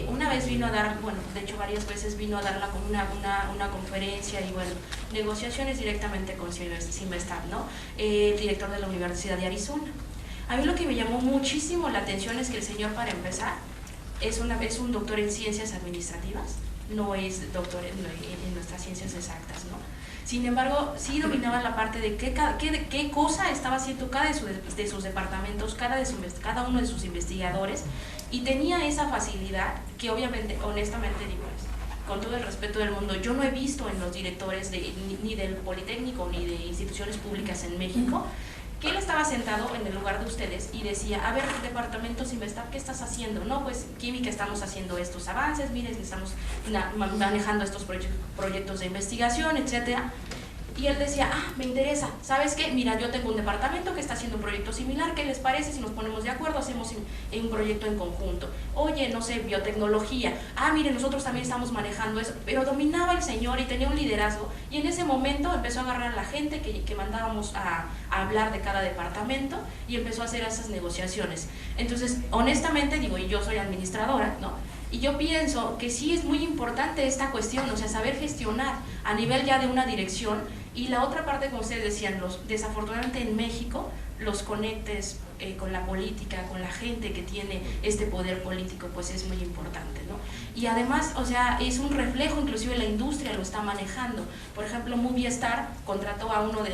Una vez vino a dar, bueno, de hecho varias veces vino a dar una conferencia y bueno, negociaciones directamente con Cinvestav, ¿no? El director de la Universidad de Arizona. A mí lo que me llamó muchísimo la atención es que el señor, para empezar, es un doctor en ciencias administrativas, no es doctor en nuestras ciencias exactas, ¿no? Sin embargo, sí dominaba la parte de qué cosa estaba haciendo cada de sus departamentos, cada uno de sus investigadores, y tenía esa facilidad que obviamente, honestamente digo, con todo el respeto del mundo, yo no he visto en los directores ni del Politécnico ni de instituciones públicas en México, que él estaba sentado en el lugar de ustedes y decía, a ver, departamento Cinvestav, ¿qué estás haciendo? No, pues química, estamos haciendo estos avances, miren, estamos manejando estos proyectos de investigación, etcétera. Y él decía, me interesa, ¿sabes qué? Mira, yo tengo un departamento que está haciendo un proyecto similar, ¿qué les parece si nos ponemos de acuerdo, hacemos un proyecto en conjunto? Oye, no sé, biotecnología, mire, nosotros también estamos manejando eso, pero dominaba el señor y tenía un liderazgo, y en ese momento empezó a agarrar a la gente que mandábamos a hablar de cada departamento y empezó a hacer esas negociaciones. Entonces, honestamente digo, y yo soy administradora, ¿no? Y yo pienso que sí es muy importante esta cuestión, o sea, saber gestionar a nivel ya de una dirección. Y la otra parte, como ustedes decían, desafortunadamente en México, los conectes con la política, con la gente que tiene este poder político, pues es muy importante, ¿no? Y además, o sea, es un reflejo, inclusive la industria lo está manejando. Por ejemplo, Movistar contrató a uno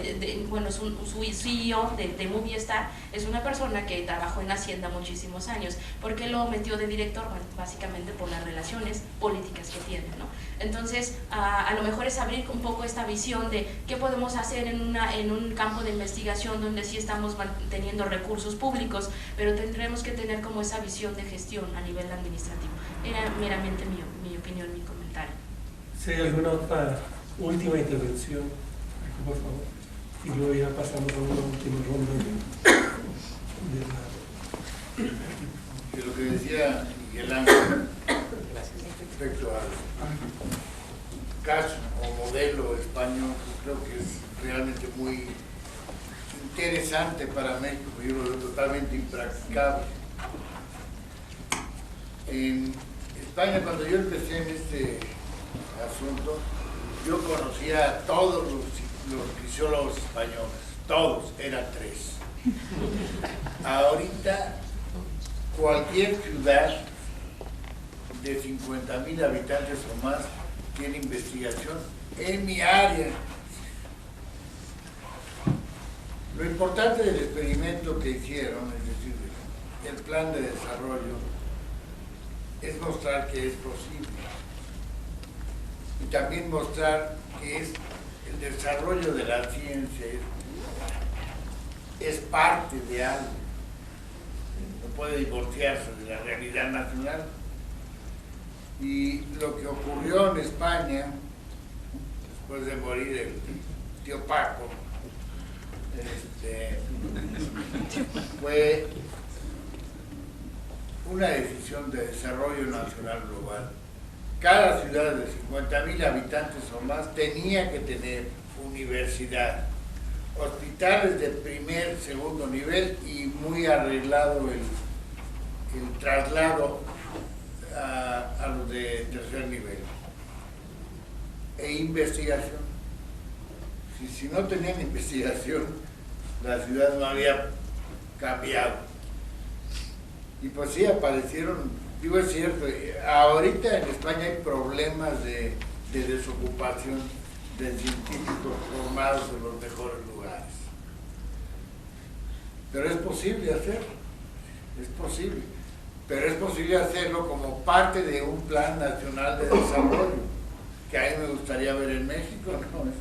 su CEO de Movistar, es una persona que trabajó en Hacienda muchísimos años. ¿Por qué lo metió de director? Bueno, básicamente por las relaciones políticas que tiene, ¿no? Entonces, a lo mejor es abrir un poco esta visión de qué podemos hacer en un campo de investigación donde sí estamos teniendo recursos públicos, pero tendremos que tener como esa visión de gestión a nivel administrativo. Era meramente mi opinión, mi comentario. Si hay alguna otra última intervención, aquí, por favor, y luego ya pasamos a una última ronda de lo que decía Miguel Ángel respecto al caso o modelo español, creo que es realmente muy interesante para México, yo lo veo totalmente impracticable. En España, cuando yo empecé en este asunto, yo conocía a todos los fisiólogos españoles, todos, eran 3. Ahorita, cualquier ciudad de 50,000 habitantes o más tiene investigación en mi área. Lo importante del experimento que hicieron, es decir, el plan de desarrollo, es mostrar que es posible y también mostrar que el desarrollo de la ciencia es parte de algo, no puede divorciarse de la realidad nacional. Y lo que ocurrió en España, después de morir el tío Paco, fue una decisión de desarrollo nacional global. Cada ciudad de 50,000 habitantes o más tenía que tener universidad, hospitales de primer, segundo nivel y muy arreglado el traslado a los de tercer nivel. E investigación. Si no tenían investigación, la ciudad no había cambiado. Y pues sí, aparecieron, digo, es cierto, ahorita en España hay problemas de desocupación de científicos formados en los mejores lugares. Pero es posible hacerlo, es posible. Pero es posible hacerlo como parte de un plan nacional de desarrollo, que a mí me gustaría ver en México, ¿no?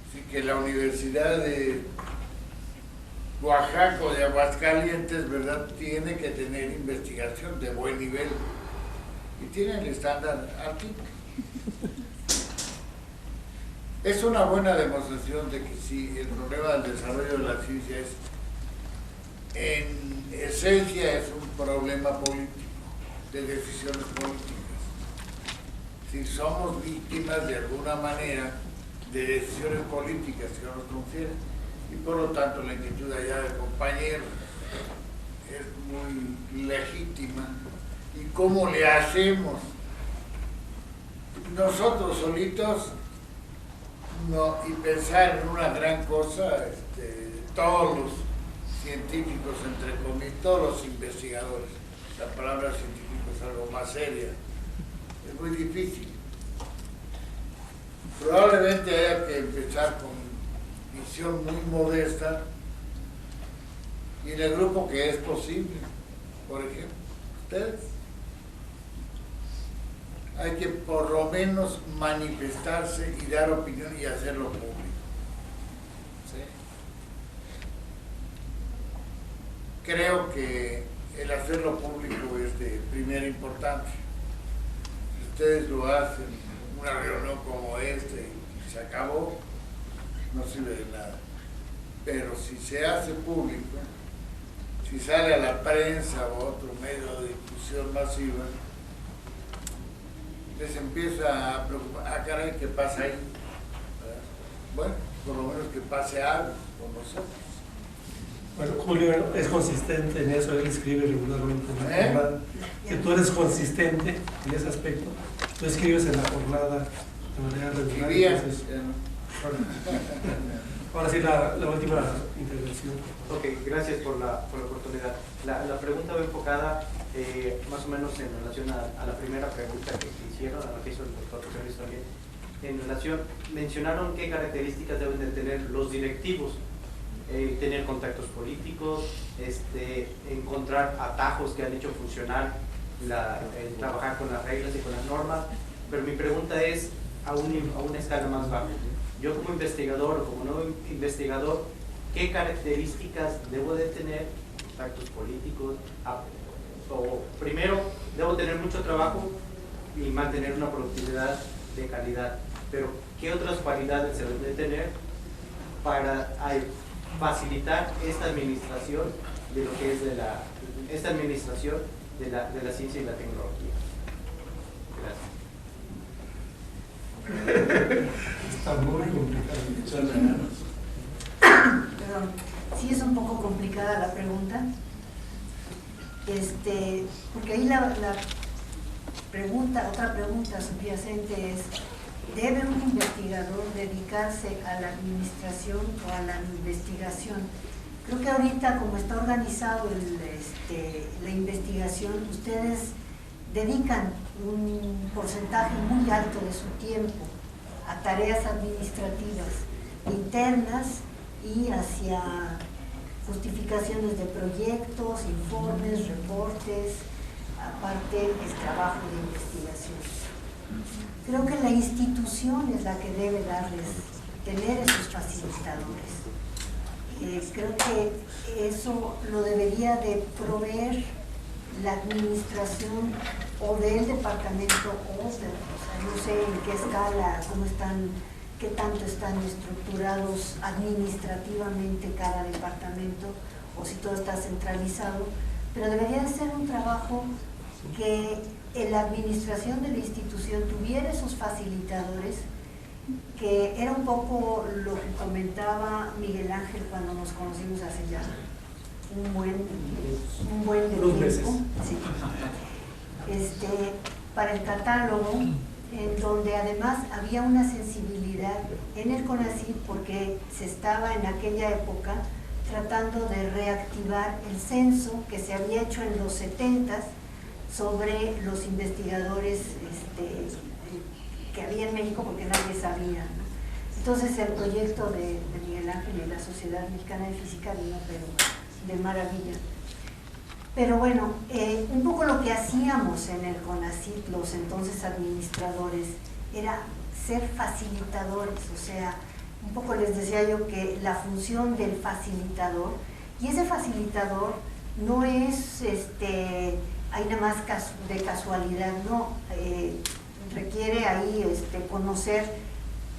Así que la Universidad de Oaxaca o de Aguascalientes, ¿verdad?, tiene que tener investigación de buen nivel y tiene el estándar altísimo. Es una buena demostración de que sí, el problema del desarrollo de la ciencia es, en esencia, es un problema político, de decisiones políticas. Si somos víctimas de alguna manera de decisiones políticas que nos confieren, y por lo tanto la inquietud allá del compañero es muy legítima ¿Y cómo le hacemos? Nosotros solitos no, y pensar en una gran cosa, todos los científicos, entre comillas, todos los investigadores, la palabra científico es algo más seria, es muy difícil. Probablemente haya que empezar con visión muy modesta y en el grupo que es posible, por ejemplo, ustedes. Hay que por lo menos manifestarse y dar opinión y hacerlo público. ¿Sí? Creo que el hacerlo público es de primera importancia. Si ustedes lo hacen en una reunión como esta y se acabó, no sirve de nada. Pero si se hace público, si sale a la prensa o otro medio de difusión masiva, les empieza a preocupar, caray, ¿qué pasa ahí? ¿Verdad? Bueno, por lo menos que pase algo con nosotros. Bueno, Julio es consistente en eso, él escribe regularmente en la jornada. Que tú eres consistente en ese aspecto. Tú escribes en la jornada de manera regular. Entonces, ahora sí, la última intervención. Ok, gracias por la oportunidad. La pregunta va enfocada más o menos en relación a la primera pregunta que hicieron, a lo que hizo el doctor José Luis también. En relación, mencionaron qué características deben de tener los directivos. Tener contactos políticos, encontrar atajos que han hecho funcionar, trabajar con las reglas y con las normas. Pero mi pregunta es a una escala más baja. Yo como investigador o como nuevo investigador, ¿qué características debo de tener? Contactos políticos. O primero, debo tener mucho trabajo y mantener una productividad de calidad. Pero, ¿qué otras cualidades se deben de tener para facilitar esta administración de lo que es esta administración de la ciencia y la tecnología? Gracias. Está muy complicado. Perdón, sí es un poco complicada la pregunta, porque ahí la pregunta, otra pregunta subyacente es: ¿debe un investigador dedicarse a la administración o a la investigación? Creo que ahorita, como está organizado la investigación, ustedes dedican un porcentaje muy alto de su tiempo a tareas administrativas internas y hacia justificaciones de proyectos, informes, reportes, aparte el trabajo de investigación. Creo que la institución es la que debe tener esos facilitadores. Creo que eso lo debería de proveer la administración o del departamento o sea, no sé en qué escala, qué tanto están estructurados administrativamente cada departamento o si todo está centralizado, pero debería de ser un trabajo que la administración de la institución tuviera esos facilitadores, que era un poco lo que comentaba Miguel Ángel cuando nos conocimos hace ya un buen de tiempo, sí. Para el catálogo, en donde además había una sensibilidad en el CONACYT, porque se estaba en aquella época tratando de reactivar el censo que se había hecho en los 70s sobre los investigadores que había en México, porque nadie sabía, ¿no? Entonces el proyecto de Miguel Ángel y la Sociedad Mexicana de Física vino pero de maravilla. Pero bueno, un poco lo que hacíamos en el CONACYT, los entonces administradores, era ser facilitadores, o sea, un poco les decía yo que la función del facilitador, y ese facilitador no es ahí nada más de casualidad, no, requiere ahí conocer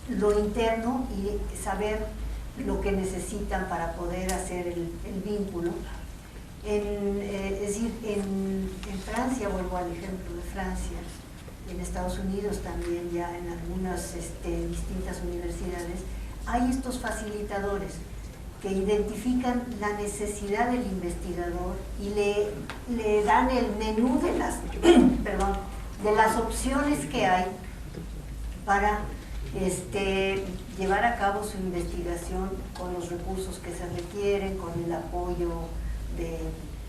lo interno y saber lo que necesitan para poder hacer el vínculo. Es decir, en Francia, vuelvo al ejemplo de Francia, en Estados Unidos también, ya en algunas distintas universidades, hay estos facilitadores que identifican la necesidad del investigador y le dan el menú de las, perdón, de las opciones que hay para llevar a cabo su investigación con los recursos que se requieren, con el apoyo de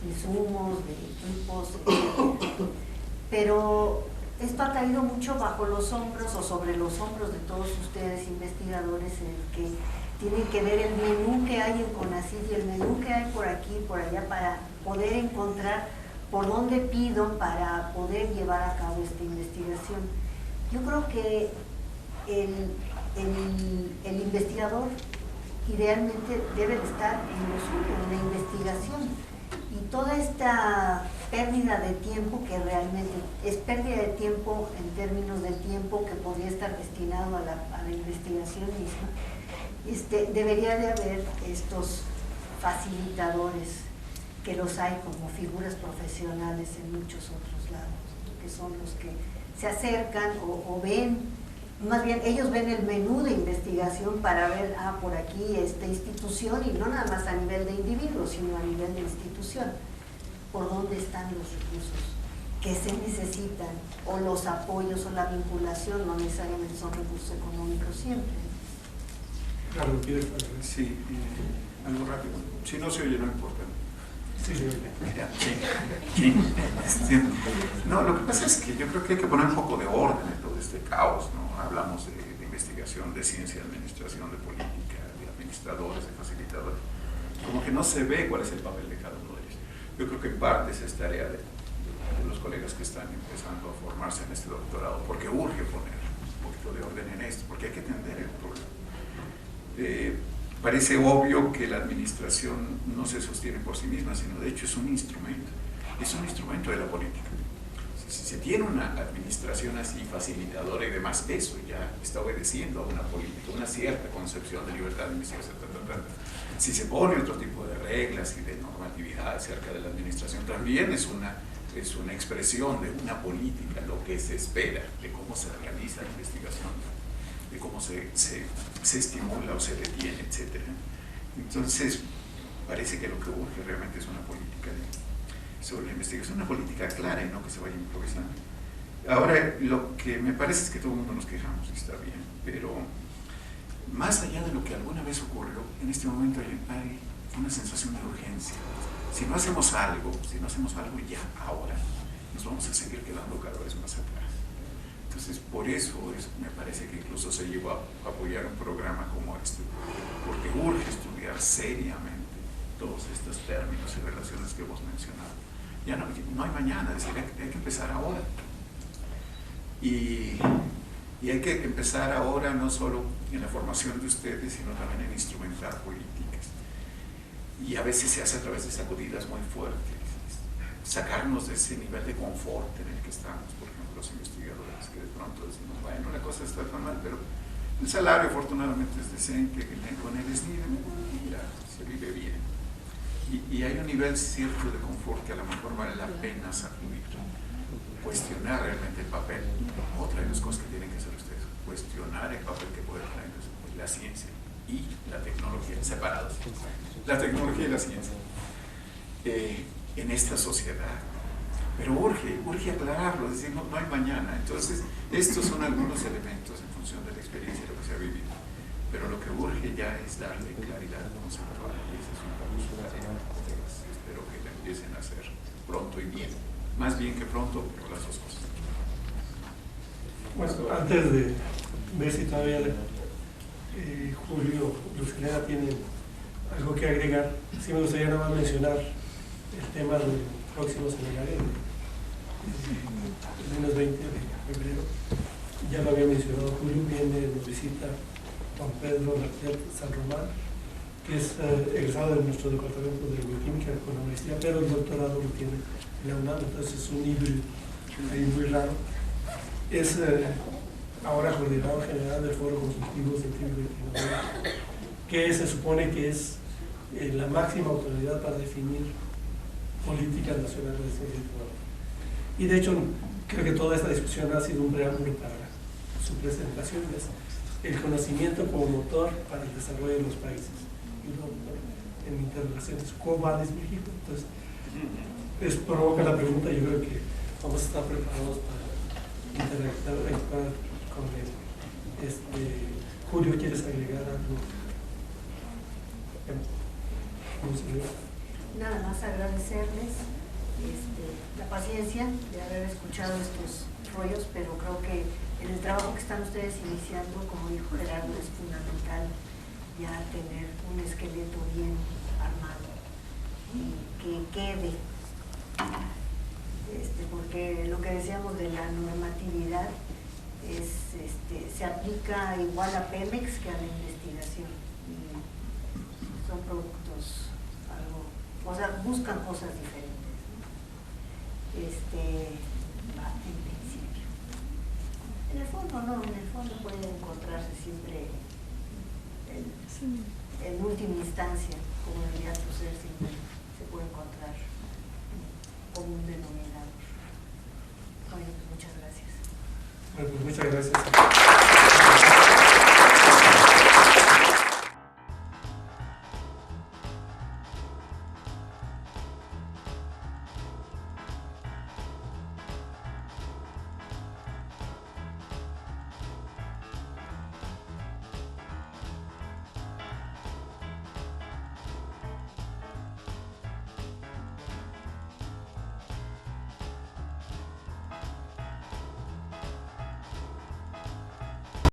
insumos, de equipos, etc. Pero esto ha caído mucho bajo los hombros o sobre los hombros de todos ustedes investigadores, en el que tienen que ver el menú que hay en CONACYT y el menú que hay por aquí y por allá para poder encontrar por dónde pido para poder llevar a cabo esta investigación. Yo creo que el investigador idealmente debe de estar en lo suyo, en la investigación, y toda esta pérdida de tiempo, que realmente es pérdida de tiempo en términos del tiempo que podría estar destinado a la investigación misma, debería de haber estos facilitadores, que los hay como figuras profesionales en muchos otros lados, que son los que se acercan o ven, más bien ellos ven el menú de investigación para ver, por aquí esta institución, y no nada más a nivel de individuo, sino a nivel de institución, por dónde están los recursos que se necesitan, o los apoyos o la vinculación, no necesariamente son recursos económicos siempre. Claro, sí, algo rápido. Si no se oye, no importa. Sí, sí. No, lo que pasa es que yo creo que hay que poner un poco de orden en todo este caos, ¿no? Hablamos de investigación, de ciencia, de administración, de política, de administradores, de facilitadores. Como que no se ve cuál es el papel de cada uno de ellos. Yo creo que en parte esa es tarea de los colegas que están empezando a formarse en este doctorado, porque urge poner un poquito de orden en esto, porque hay que entender el problema. Parece obvio que la administración no se sostiene por sí misma, sino de hecho es un instrumento de la política. Si se tiene una administración así facilitadora y de más peso, ya está obedeciendo a una política, una cierta concepción de libertad de investigación. Si se pone otro tipo de reglas y de normatividad acerca de la administración, también es una expresión de una política, lo que se espera, de cómo se realiza la investigación, de cómo se estimula o se detiene, etc. Entonces, parece que lo que urge realmente es una política sobre la investigación, una política clara y no que se vaya improvisando. Ahora, lo que me parece es que todo el mundo nos quejamos, y está bien, pero más allá de lo que alguna vez ocurrió, en este momento hay una sensación de urgencia. Si no hacemos algo ya, ahora, nos vamos a seguir quedando cada vez más atrás. Entonces, por eso me parece que incluso se llegó a apoyar un programa como este, porque urge estudiar seriamente todos estos términos y relaciones que hemos mencionado. Ya no hay mañana, es decir, hay que empezar ahora. Y hay que empezar ahora no solo en la formación de ustedes, sino también en instrumentar políticas. Y a veces se hace a través de sacudidas muy fuertes, sacarnos de ese nivel de confort en el que estamos, por ejemplo, los investigadores, que de pronto decimos, bueno, la cosa está tan mal, pero el salario afortunadamente es decente, con el SNI, ya se vive bien. Y hay un nivel cierto de confort que a lo mejor vale la pena sacudir, cuestionar realmente el papel. Otra de las cosas que tienen que hacer ustedes, cuestionar el papel que puede tener la ciencia y la tecnología, separados. La tecnología y la ciencia en esta sociedad. Pero urge aclararlo, es decir, no hay mañana. Entonces, estos son algunos elementos en función de la experiencia de lo que se ha vivido. Pero lo que urge ya es darle claridad conceptual, y esa es una tarea. Espero que la empiecen a hacer pronto y bien. Más bien que pronto, pero las dos cosas. Bueno, antes de ver si todavía Julio, Lucelena tienen algo que agregar, sí me gustaría nada más mencionar el tema del próximo seminario, el lunes 20 de febrero. Ya lo había mencionado Julio, nos visita Juan Pedro Martel San Román, que es egresado de nuestro departamento de bioquímica con la maestría, pero el doctorado lo tiene en la UNAM, entonces es un híbrido ahí muy raro. Es ahora coordinador general del Foro Consultivo Científico y Tecnológico, que se supone que es la máxima autoridad para definir políticas nacionales de ciencia y tecnología. Y de hecho, creo que toda esta discusión ha sido un preámbulo para su presentación, es el conocimiento como motor para el desarrollo de los países. Y en interrelaciones, ¿cómo va disminuido? Entonces, eso provoca la pregunta, yo creo que vamos a estar preparados para interactuar con él. Julio, ¿quieres agregar algo? Nada más agradecerles la paciencia de haber escuchado estos rollos, pero creo que en el trabajo que están ustedes iniciando, como dijo Gerardo, es fundamental ya tener un esqueleto bien armado y que quede, porque lo que decíamos de la normatividad es, se aplica igual a Pemex que a la investigación, y son productos algo, o sea, buscan cosas diferentes, ¿no? En principio. En el fondo no, en el fondo puede encontrarse siempre en última instancia, como debería ser, siempre se puede encontrar como un denominador. Bueno, pues muchas gracias. Bueno, pues muchas gracias.